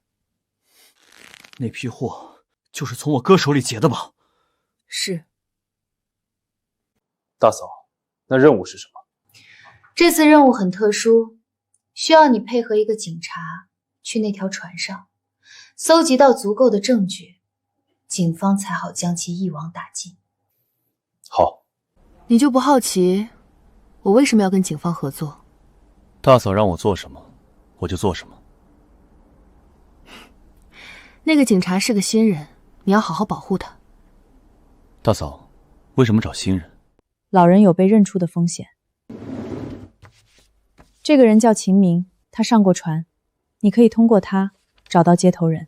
那批货就是从我哥手里劫的吧？是。大嫂，那任务是什么？这次任务很特殊，需要你配合一个警察去那条船上，搜集到足够的证据，警方才好将其一网打尽。好。你就不好奇我为什么要跟警方合作？大嫂让我做什么，我就做什么。那个警察是个新人，你要好好保护他。大嫂，为什么找新人？老人有被认出的风险。这个人叫秦明，他上过船，你可以通过他找到接头人。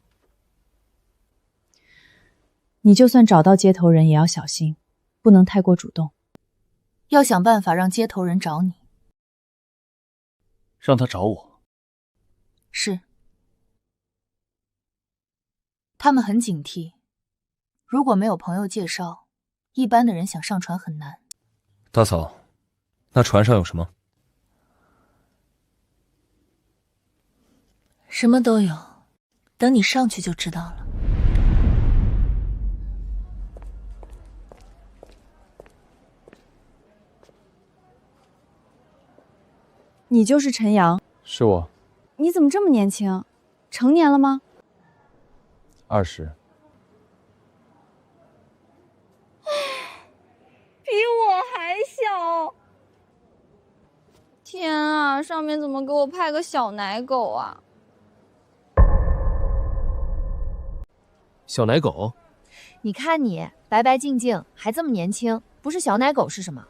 你就算找到接头人，也要小心，不能太过主动。要想办法让接头人找你。让他找我？是。他们很警惕，如果没有朋友介绍，一般的人想上船很难。大嫂，那船上有什么？什么都有，等你上去就知道了。你就是陈阳？是我。你怎么这么年轻？成年了吗？20。比我还小！天啊，上面怎么给我派个小奶狗啊？小奶狗？你看你白白净净，还这么年轻，不是小奶狗是什么？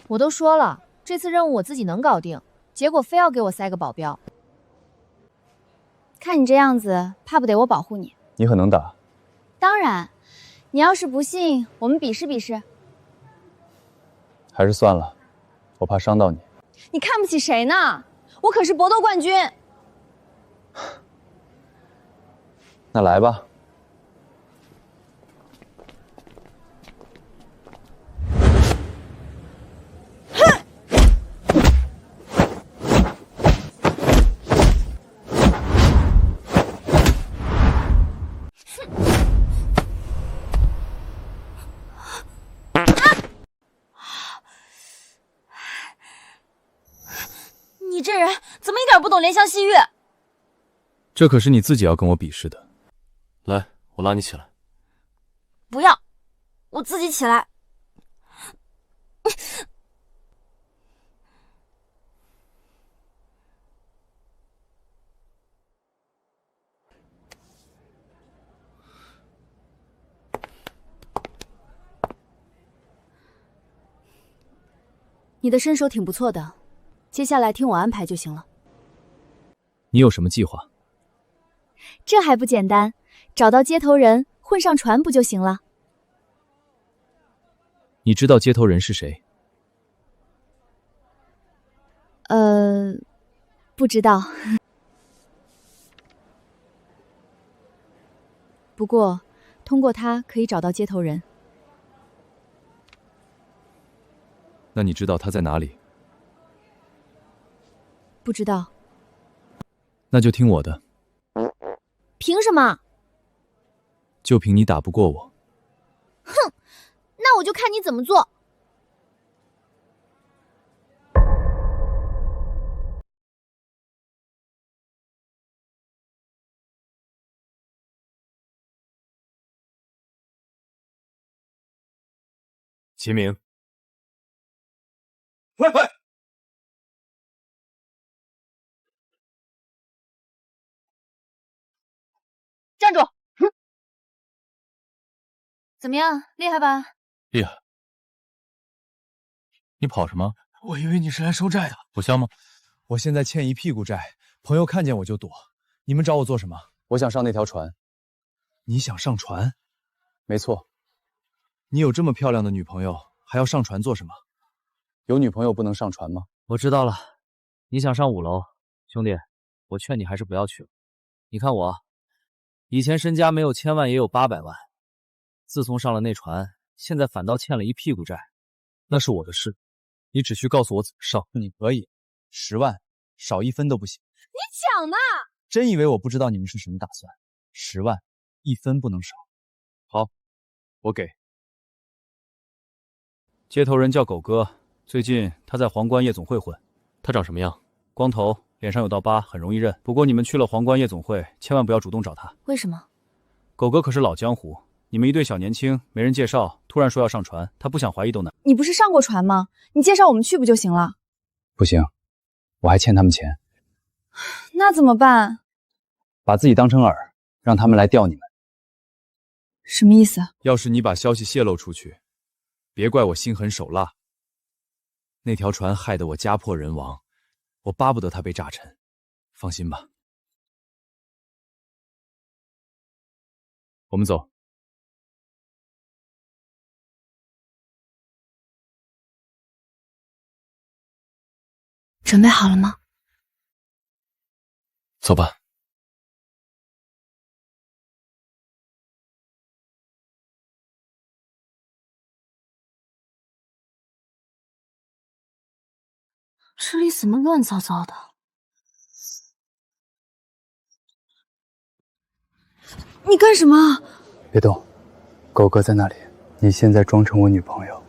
我都说了。这次任务我自己能搞定，结果非要给我塞个保镖。看你这样子，怕不得我保护你？你很能打，当然，你要是不信，我们比试比试。还是算了，我怕伤到你。你看不起谁呢？我可是搏斗冠军。那来吧。你这人怎么一点不懂怜香惜玉？这可是你自己要跟我比试的。来，我拉你起来。不要，我自己起来。你的身手挺不错的，接下来听我安排就行了。你有什么计划？这还不简单，找到接头人，混上船不就行了？你知道接头人是谁？不知道。不过，通过他可以找到接头人。那你知道他在哪里？不知道。那就听我的，凭什么？就凭你打不过我。哼，那我就看你怎么做。齐明，喂！站住！怎么样，厉害吧？厉害。你跑什么？我以为你是来收债的。不像吗？我现在欠一屁股债，朋友看见我就躲。你们找我做什么？我想上那条船。你想上船？没错。你有这么漂亮的女朋友，还要上船做什么？有女朋友不能上船吗？我知道了，你想上5楼，兄弟，我劝你还是不要去了。你看我，以前身家没有1000万也有800万，自从上了那船，现在反倒欠了一屁股债，那是我的事，你只需告诉我怎么上。你可以，10万，少1分都不行。你抢呢？真以为我不知道你们是什么打算？10万，1分不能少。好，我给。接头人叫狗哥，最近他在皇冠夜总会混。他长什么样？光头，脸上有道疤，很容易认。不过你们去了皇冠夜总会，千万不要主动找他。为什么？狗哥可是老江湖，你们一对小年轻，没人介绍，突然说要上船，他不想怀疑都难。你不是上过船吗？你介绍我们去不就行了？不行，我还欠他们钱。那怎么办？把自己当成饵，让他们来钓你们。什么意思？要是你把消息泄露出去，别怪我心狠手辣。那条船害得我家破人亡，我巴不得它被炸沉。放心吧，我们走。准备好了吗？走吧。这里怎么乱糟糟的？你干什么？别动，狗哥在那里。你现在装成我女朋友。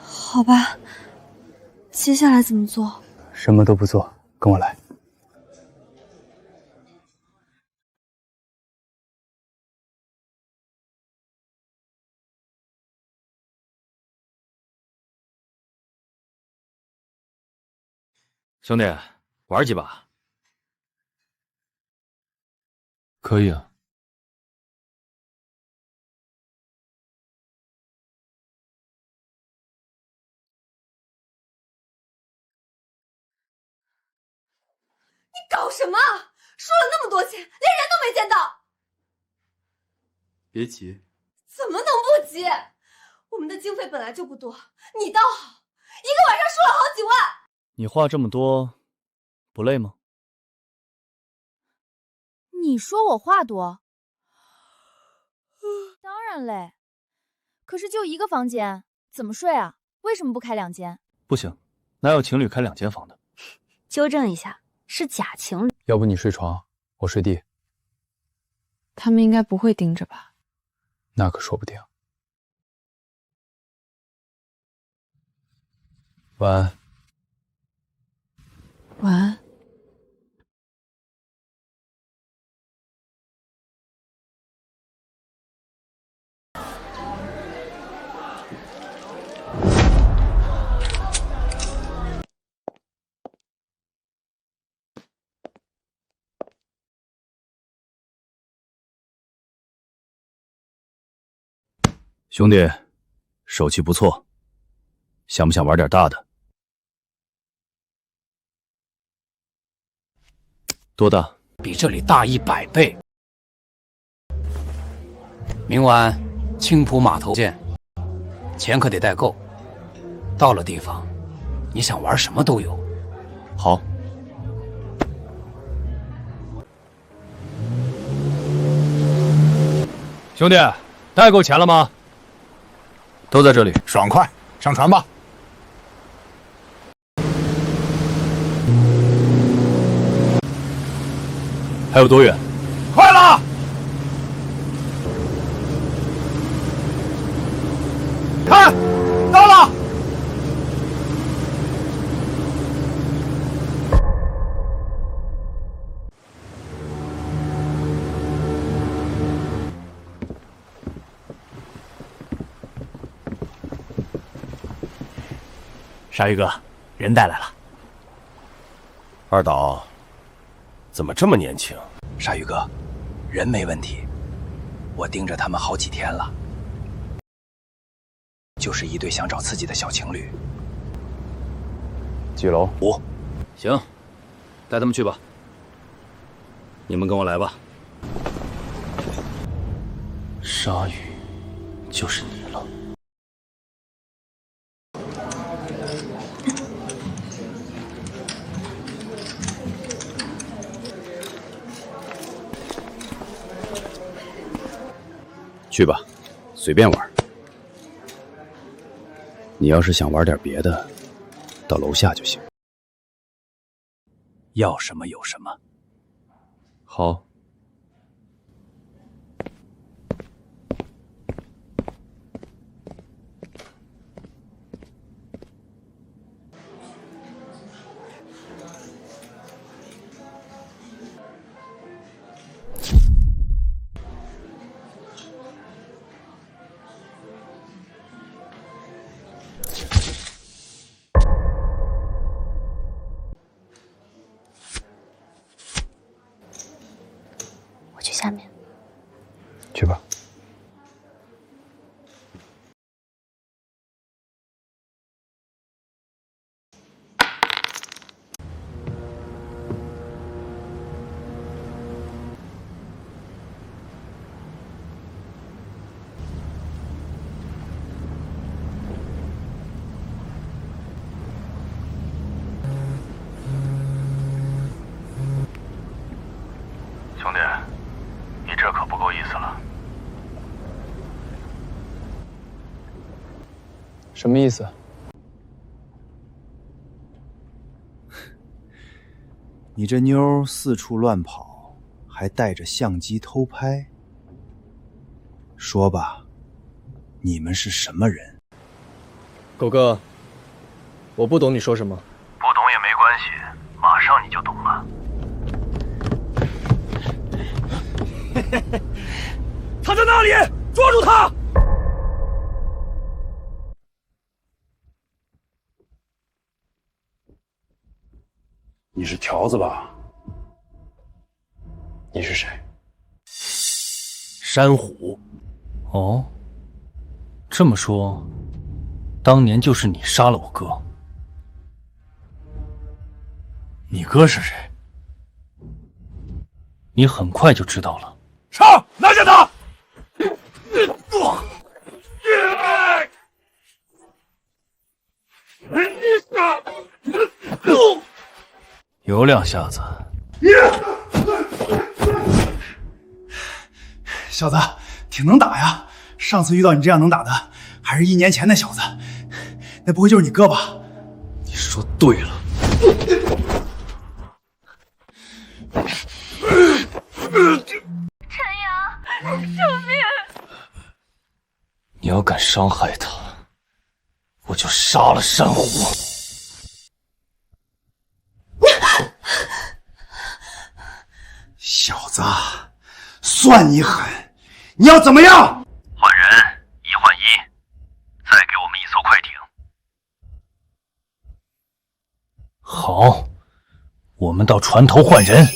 好吧，接下来怎么做？什么都不做，跟我来。兄弟，玩几把？可以啊。你搞什么？输了那么多钱，连人都没见到。别急，怎么能不急？我们的经费本来就不多，你倒好，一个晚上输了好几万。你话这么多，不累吗？你说我话多？当然累。可是就一个房间，怎么睡啊？为什么不开2间？不行，哪有情侣开2间房的？纠正一下，是假情侣。要不你睡床，我睡地。他们应该不会盯着吧？那可说不定。晚安。晚安。兄弟，手气不错，想不想玩点大的？多大？比这里大100倍。明晚青浦码头见，钱可得带够。到了地方，你想玩什么都有。好。兄弟，带够钱了吗？都在这里。爽快，上船吧。还有多远？快了！看，到了！鲨鱼哥，人带来了。二岛，怎么这么年轻？鲨鱼哥，人没问题，我盯着他们好几天了，就是一对想找刺激的小情侣。几楼？5。行，带他们去吧。你们跟我来吧。鲨鱼，就是你了。去吧，随便玩。你要是想玩点别的，到楼下就行。要什么有什么。好。去下面。去吧。兄弟，你这可不够意思了。什么意思？你这妞四处乱跑，还带着相机偷拍。说吧，你们是什么人？狗哥，我不懂你说什么。不懂也没关系，马上你就懂了。他在那里，抓住他！你是条子吧？你是谁？山虎。哦，这么说，当年就是你杀了我哥。你哥是谁？你很快就知道了。上，拿下他！有两下子。小子，挺能打呀！上次遇到你这样能打的，还是1年前的小子。那不会就是你哥吧？你说对了。陈阳，救命！你要敢伤害他，我就杀了珊瑚。小子，算你狠！你要怎么样？换人，1换1，再给我们1艘快艇。好，我们到船头换人。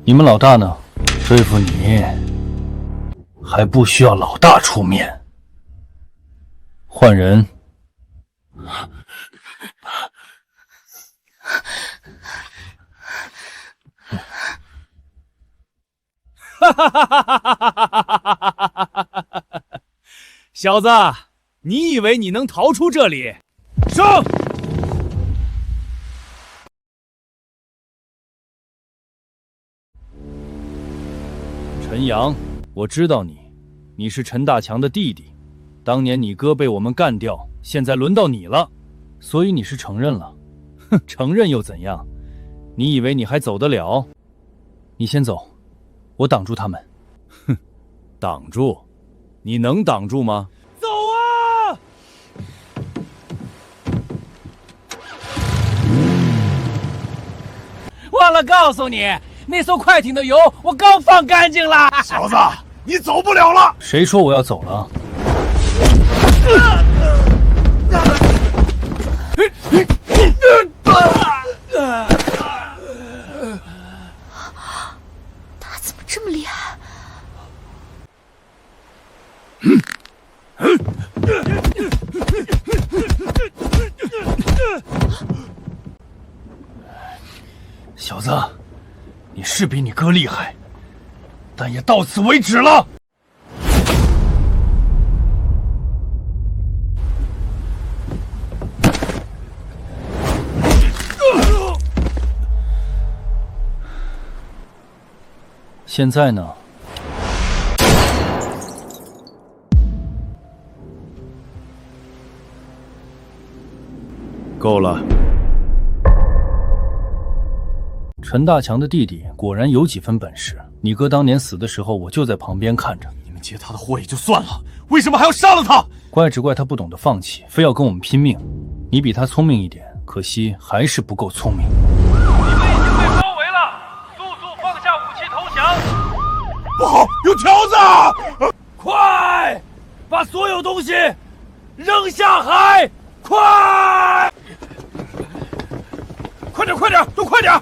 你们老大呢？对付你还不需要老大出面。换人。小子，你以为你能逃出这里？上！陈阳，我知道你是陈大强的弟弟，当年你哥被我们干掉，现在轮到你了，所以你是承认了。哼，承认又怎样？你以为你还走得了？你先走，我挡住他们。哼，挡住？你能挡住吗？走啊！忘了告诉你，那艘快艇的油我刚放干净了。小子，你走不了了。谁说我要走了？他怎么这么厉害？小子，你是比你哥厉害，但也到此为止了。现在呢？够了。陈大强的弟弟果然有几分本事。你哥当年死的时候，我就在旁边看着。你们劫他的货也就算了，为什么还要杀了他？怪只怪他不懂得放弃，非要跟我们拼命。你比他聪明一点，可惜还是不够聪明。你们已经被包围了，速速放下武器投降！不好，有条子！快，把所有东西扔下海！快！快点，快点，都快点！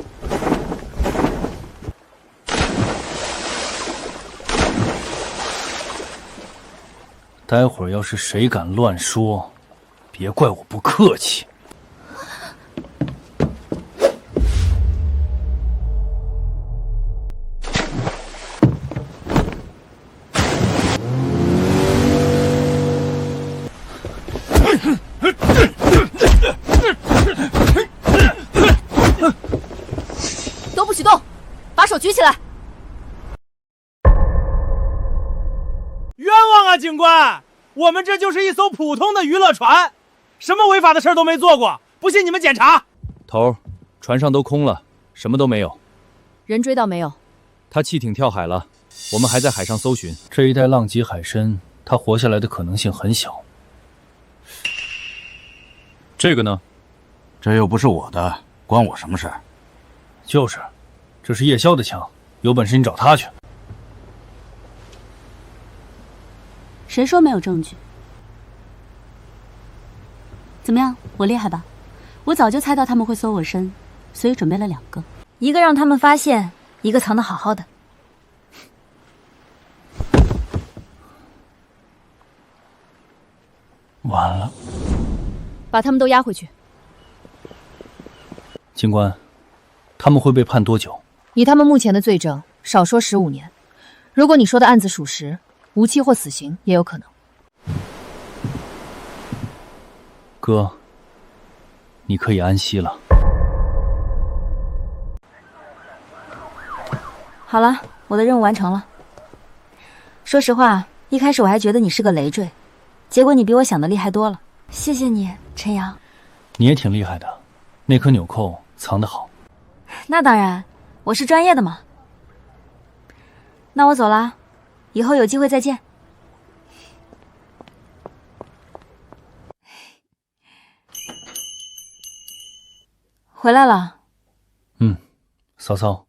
待会儿要是谁敢乱说，别怪我不客气。都不许动，把手举起来！冤枉啊，警官！我们这就是一艘普通的娱乐船，什么违法的事都没做过，不信你们检查。头，船上都空了，什么都没有。人追到没有？他弃艇跳海了，我们还在海上搜寻。这一带浪迹海深，他活下来的可能性很小。这个呢？这又不是我的，关我什么事？就是，这是夜宵的枪，有本事你找他去。谁说没有证据？怎么样，我厉害吧？我早就猜到他们会搜我身，所以准备了2个，一个让他们发现，一个藏得好好的。完了。把他们都押回去。警官，他们会被判多久？以他们目前的罪证，少说15年。如果你说的案子属实，无期或死刑也有可能。哥，你可以安息了。好了，我的任务完成了。说实话，一开始我还觉得你是个累赘，结果你比我想的厉害多了。谢谢你，陈阳。你也挺厉害的，那颗纽扣藏得好。那当然，我是专业的嘛。那我走了，以后有机会再见。回来了。嫂嫂，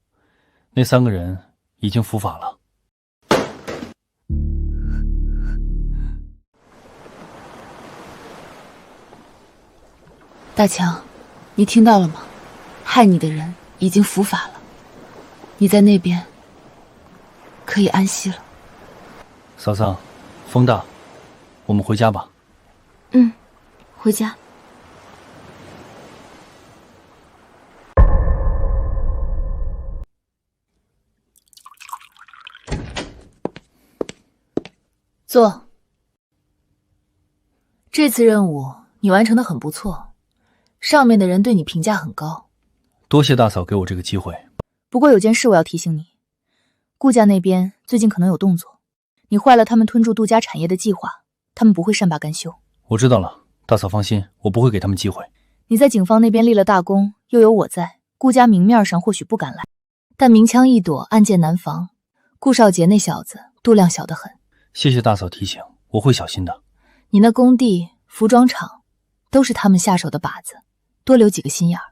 那3个人已经伏法了。大强，你听到了吗？害你的人已经伏法了，你在那边可以安息了。嫂嫂，风大，我们回家吧。回家。坐。这次任务你完成的很不错，上面的人对你评价很高。多谢大嫂给我这个机会。不过有件事我要提醒你，顾家那边最近可能有动作，你坏了他们吞注杜家产业的计划，他们不会善罢甘休。我知道了，大嫂放心，我不会给他们机会。你在警方那边立了大功，又有我在，顾家明面上或许不敢来，但明枪易躲，暗箭难防。顾少杰那小子度量小得很。谢谢大嫂提醒，我会小心的。你那工地、服装厂都是他们下手的靶子，多留几个心眼儿。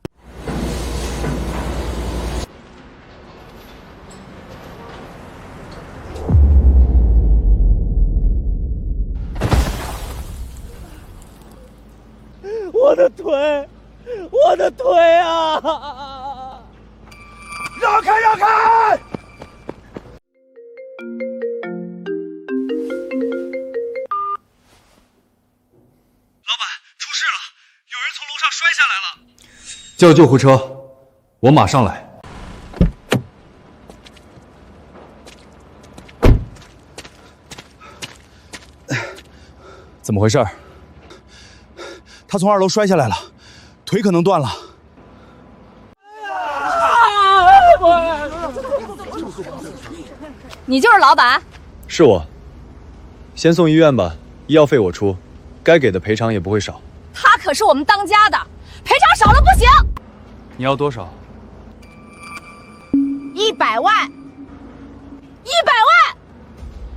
我的腿，我的腿啊！让开，让开！摔下来了，叫救护车，我马上来。怎么回事？他从2楼摔下来了，腿可能断了。你就是老板？是我。先送医院吧，医药费我出，该给的赔偿也不会少。他可是我们当家的，赔偿少了不行。你要多少？100万！100万！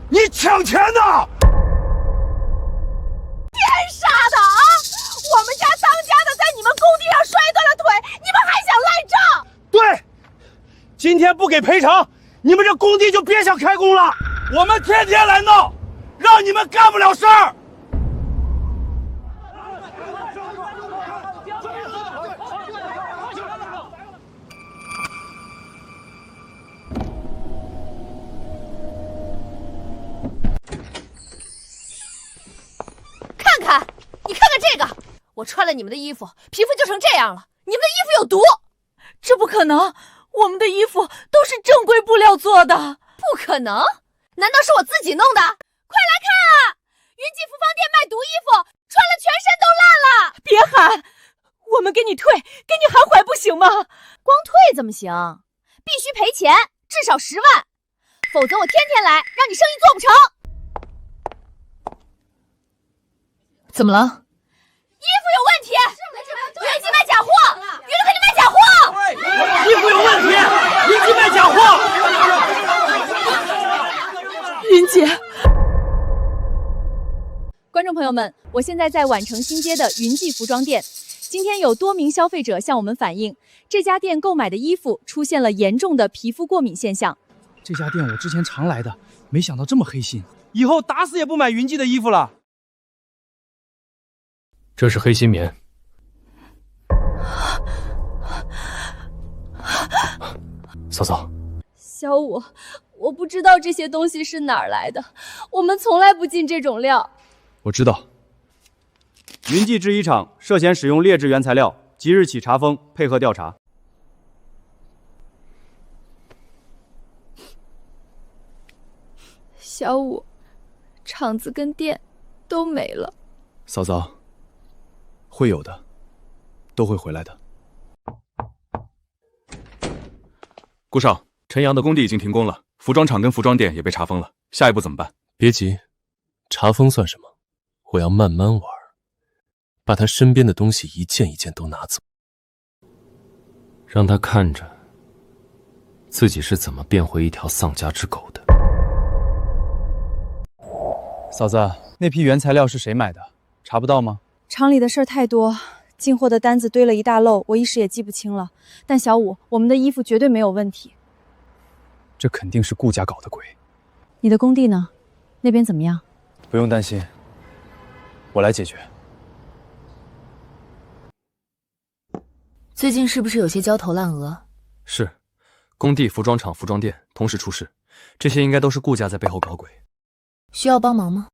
你抢钱呢？天杀的啊！我们家当家的在你们工地上摔断了腿，你们还想赖账？对，今天不给赔偿，你们这工地就别想开工了。我们天天来闹，让你们干不了事儿。你看看这个，我穿了你们的衣服，皮肤就成这样了。你们的衣服有毒，这不可能！我们的衣服都是正规布料做的，不可能！难道是我自己弄的？快来看啊！云记服装店卖毒衣服，穿了全身都烂了。别喊，我们给你退，给你含怀不行吗？光退怎么行？必须赔钱，至少10万，否则我天天来，让你生意做不成。怎么了？衣服有问题，云记卖假货，云记给你卖假货。衣服有问题，云记卖假货。云姐，观众朋友们，我现在在宛城新街的云记服装店。今天有多名消费者向我们反映，这家店购买的衣服出现了严重的皮肤过敏现象。这家店我之前常来的，没想到这么黑心，以后打死也不买云记的衣服了。这是黑心棉。嫂嫂，小五，我不知道这些东西是哪儿来的，我们从来不进这种料。我知道，云记制衣厂涉嫌使用劣质原材料，即日起查封，配合调查。小五，厂子跟店都没了。嫂嫂，会有的，都会回来的。顾少，陈阳的工地已经停工了，服装厂跟服装店也被查封了，下一步怎么办？别急，查封算什么？我要慢慢玩，把他身边的东西一件一件都拿走，让他看着自己是怎么变回一条丧家之狗的。嫂子，那批原材料是谁买的？查不到吗？厂里的事儿太多，进货的单子堆了一大漏，我一时也记不清了。但小五，我们的衣服绝对没有问题。这肯定是顾家搞的鬼。你的工地呢？那边怎么样？不用担心，我来解决。最近是不是有些焦头烂额？是，工地、服装厂、服装店同时出事，这些应该都是顾家在背后搞鬼。需要帮忙吗？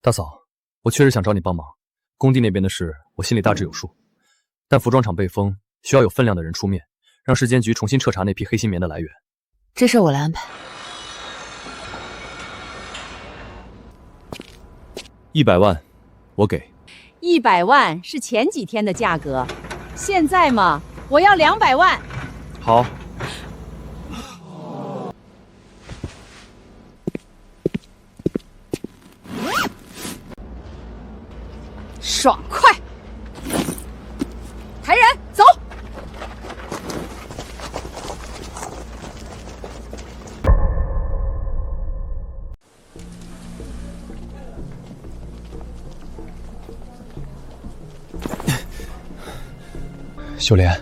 大嫂，我确实想找你帮忙。工地那边的事，我心里大致有数，但服装厂被封，需要有分量的人出面，让市监局重新彻查那批黑心棉的来源。这事我来安排。100万，我给。100万是前几天的价格，现在嘛，我要200万。好。爽快！抬人走。秀莲，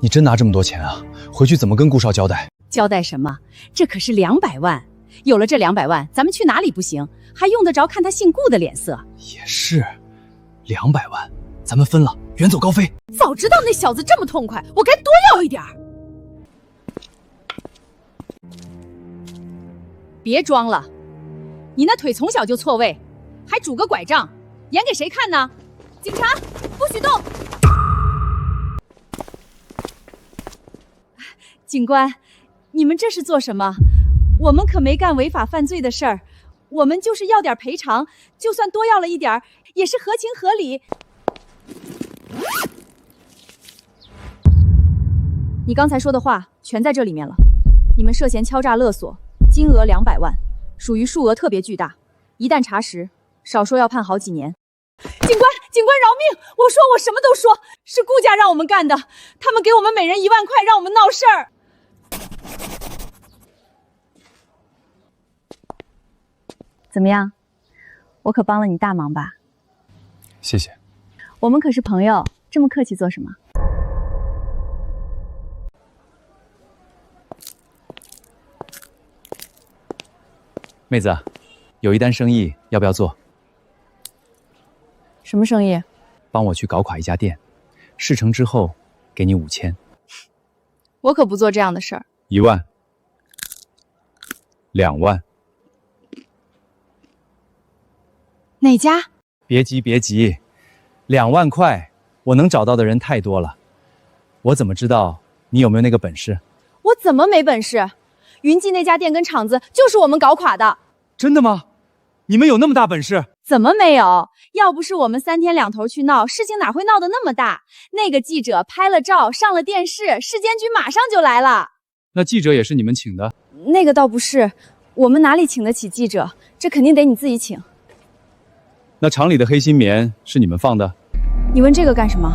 你真拿这么多钱啊？回去怎么跟顾少交代？交代什么？这可是200万，有了这200万，咱们去哪里不行？还用得着看他姓顾的脸色？也是，200万，咱们分了，远走高飞。早知道那小子这么痛快，我该多要一点儿。别装了，你那腿从小就错位，还拄个拐杖，演给谁看呢？警察，不许动！警官，你们这是做什么？我们可没干违法犯罪的事儿，我们就是要点赔偿，就算多要了一点儿，也是合情合理。你刚才说的话全在这里面了。你们涉嫌敲诈勒索，金额200万，属于数额特别巨大，一旦查实，少说要判好几年。警官饶命！我说我什么都说，是顾家让我们干的，他们给我们每人1万块，让我们闹事儿。怎么样？我可帮了你大忙吧？谢谢。我们可是朋友，这么客气做什么？妹子，有一单生意，要不要做？什么生意？帮我去搞垮一家店，事成之后给你5000。我可不做这样的事儿。1万，2万。哪家？别急别急，2万块，我能找到的人太多了，我怎么知道你有没有那个本事？我怎么没本事？云记那家店跟厂子就是我们搞垮的。真的吗？你们有那么大本事？怎么没有？要不是我们3天2头去闹，事情哪会闹得那么大？那个记者拍了照，上了电视，市监局马上就来了。那记者也是你们请的？那个倒不是，我们哪里请得起记者？这肯定得你自己请。那厂里的黑心棉是你们放的？你问这个干什么？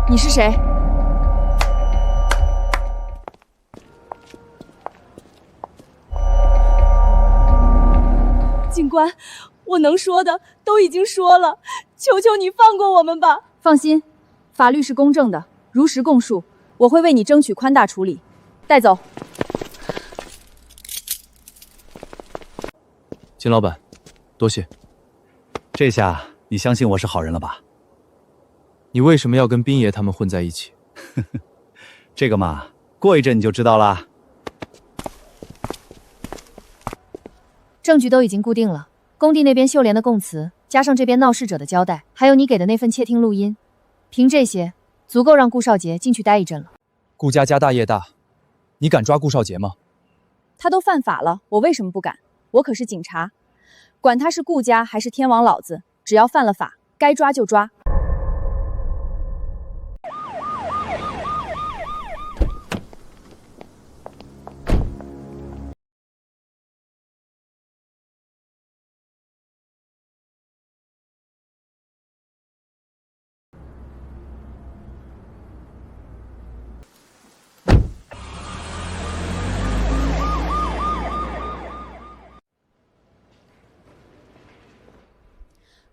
你是谁？警官，我能说的都已经说了，求求你放过我们吧。放心，法律是公正的，如实供述，我会为你争取宽大处理。带走。金老板，多谢。这下你相信我是好人了吧？你为什么要跟斌爷他们混在一起？这个嘛，过一阵你就知道啦。证据都已经固定了，工地那边秀莲的供词加上这边闹事者的交代，还有你给的那份窃听录音，凭这些足够让顾少杰进去待一阵了。顾家家大业大，你敢抓顾少杰吗？他都犯法了，我为什么不敢？我可是警察，管他是顾家还是天王老子，只要犯了法，该抓就抓。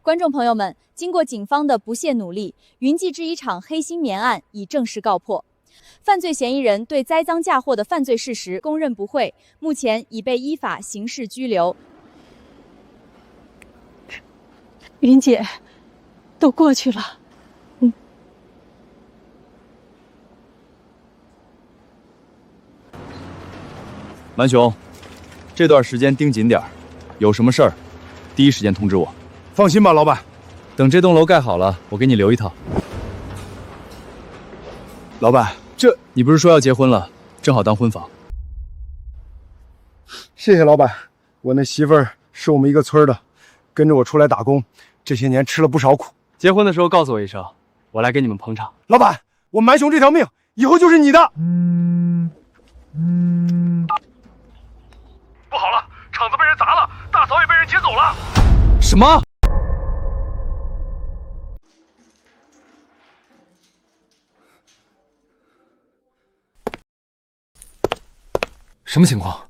观众朋友们，经过警方的不懈努力，云记制衣厂黑心棉案已正式告破。犯罪嫌疑人对栽赃嫁祸的犯罪事实供认不讳，目前已被依法刑事拘留。云姐，都过去了。满雄，这段时间盯紧点儿，有什么事儿，第一时间通知我。放心吧，老板。等这栋楼盖好了，我给你留一套。老板，你不是说要结婚了，正好当婚房。谢谢老板，我那媳妇儿是我们一个村的，跟着我出来打工，这些年吃了不少苦。结婚的时候告诉我一声，我来给你们捧场。老板，我蛮雄这条命以后就是你的。不好了，厂子被人砸了，大嫂也被人劫走了。什么？什么情况？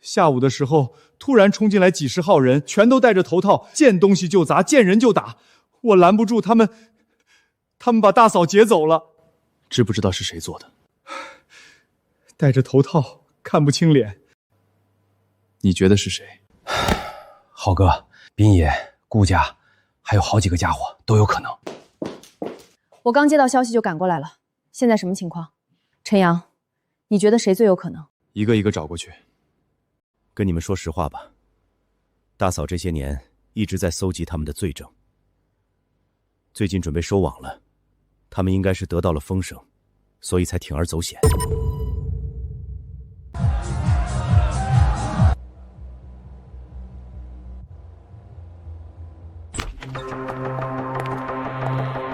下午的时候，突然冲进来几十号人，全都戴着头套，见东西就砸，见人就打。我拦不住他们，把大嫂劫走了。知不知道是谁做的？戴着头套，看不清脸。你觉得是谁？浩哥、斌爷、顾家，还有好几个家伙都有可能。我刚接到消息就赶过来了，现在什么情况？陈阳，你觉得谁最有可能？一个一个找过去。跟你们说实话吧，大嫂这些年一直在搜集他们的罪证，最近准备收网了，他们应该是得到了风声，所以才铤而走险。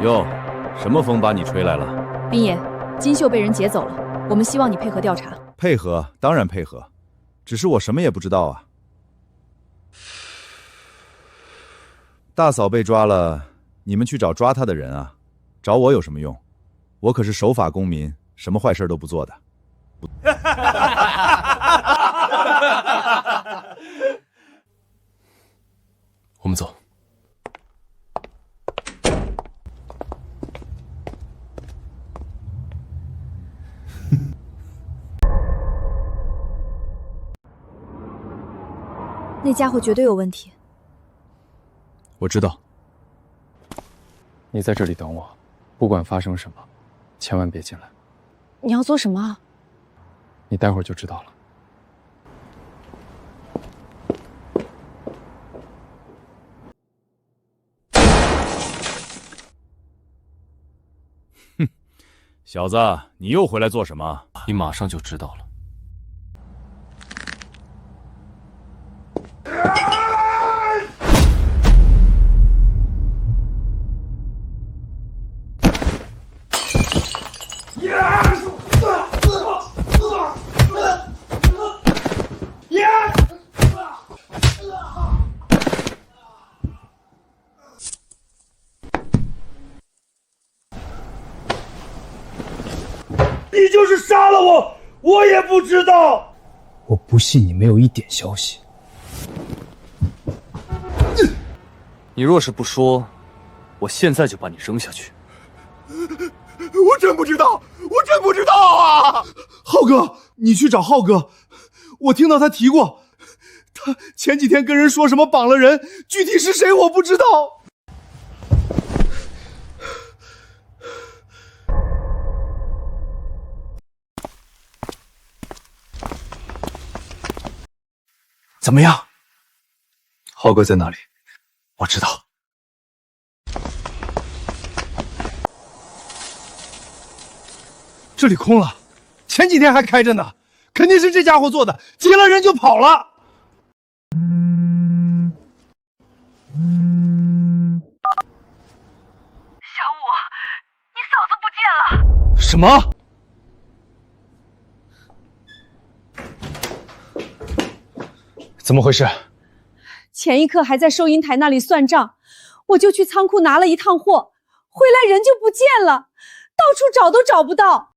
哟，什么风把你吹来了？斌爷，金秀被人劫走了，我们希望你配合调查。配合，当然配合，只是我什么也不知道啊。大嫂被抓了，你们去找抓她的人啊，找我有什么用？我可是守法公民，什么坏事都不做的。我们走。那家伙绝对有问题。我知道。你在这里等我，不管发生什么，千万别进来。你要做什么啊？你待会儿就知道了。哼，小子，你又回来做什么？你马上就知道了。你就是杀了我，我也不知道。我不信你没有一点消息。你若是不说，我现在就把你扔下去。我真不知道，我真不知道啊！浩哥，你去找浩哥，我听到他提过，他前几天跟人说什么绑了人，具体是谁我不知道。怎么样？浩哥在哪里？我知道，这里空了，前几天还开着呢，肯定是这家伙做的，劫了人就跑了。小五，你嫂子不见了！什么？怎么回事？前一刻还在收银台那里算账，我就去仓库拿了一趟货，回来人就不见了，到处找都找不到。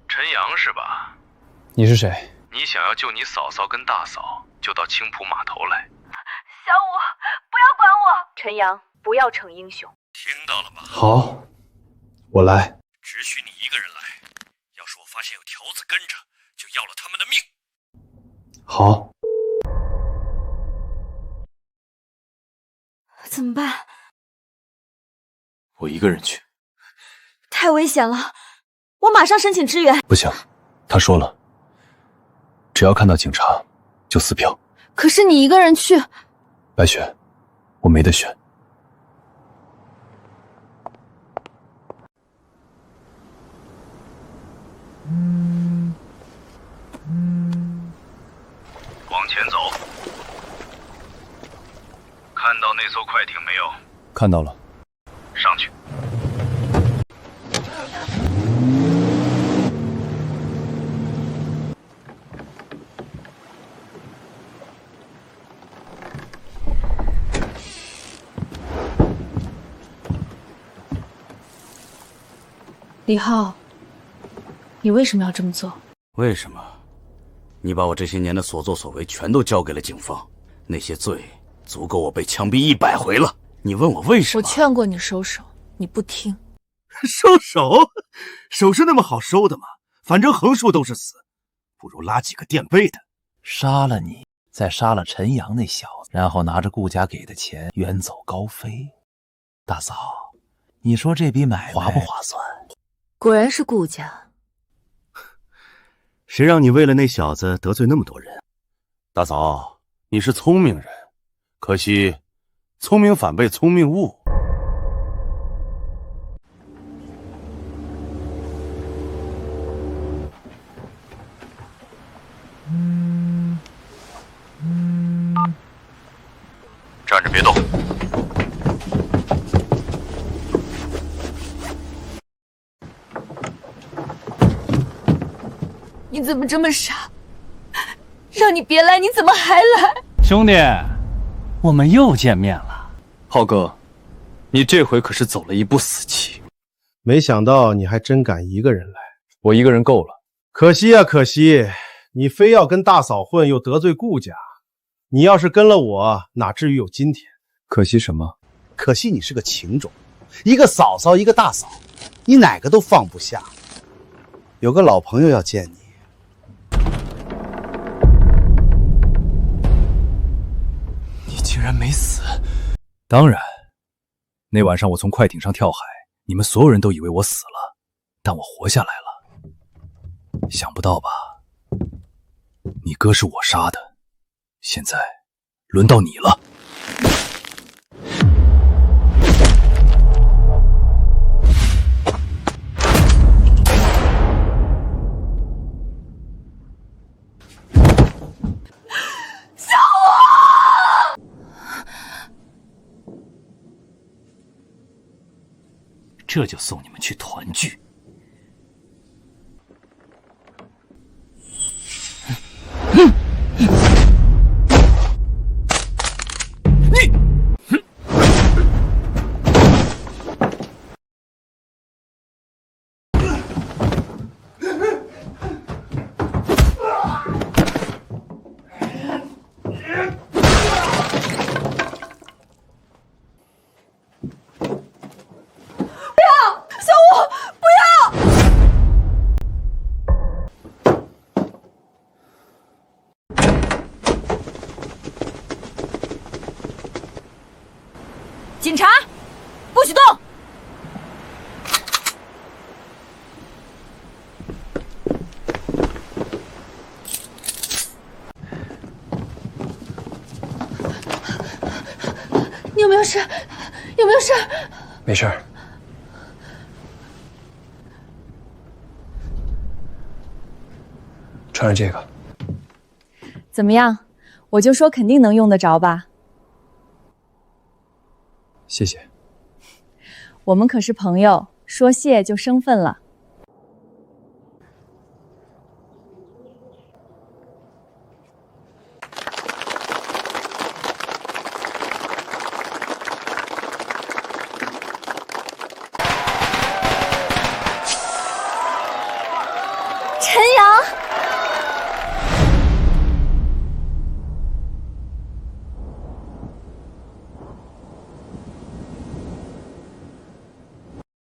陈阳是吧？你是谁？你想要救你嫂嫂跟大嫂，就到青浦码头来。小五，不要管我！陈阳，不要逞英雄。听到了吧？好，我来。只许你一个人来。要是我发现有条子跟着，就要了他们的命。好。怎么办？我一个人去。太危险了，我马上申请支援。不行，他说了，只要看到警察就撕票。可是你一个人去，白雪，我没得选。往前走。看到那艘快艇没有？看到了。上去。李浩，你为什么要这么做？为什么？你把我这些年的所作所为全都交给了警方，那些罪足够我被枪毙100回了。你问我为什么？我劝过你收手，你不听。收手？手是那么好收的吗？反正横竖都是死，不如拉几个垫背的。杀了你，再杀了陈阳那小子，然后拿着顾家给的钱远走高飞。大嫂，你说这笔买卖划不划算？果然是顾家。谁让你为了那小子得罪那么多人？大嫂，你是聪明人，可惜聪明反被聪明误。站着别动。你怎么这么傻？让你别来，你怎么还来？兄弟，我们又见面了。浩哥，你这回可是走了一步死棋。没想到你还真敢一个人来。我一个人够了。可惜啊，可惜，你非要跟大嫂混，又得罪顾家。你要是跟了我，哪至于有今天？可惜什么？可惜你是个情种，一个嫂嫂，一个大嫂，你哪个都放不下。有个老朋友要见你。你竟然没死！当然，那晚上我从快艇上跳海，你们所有人都以为我死了，但我活下来了。想不到吧？你哥是我杀的，现在轮到你了。小五，这就送你们去团聚。警察，不许动！你有没有事？有没有事？没事儿。穿上这个，怎么样？我就说肯定能用得着吧。谢谢。我们可是朋友，说谢就生分了。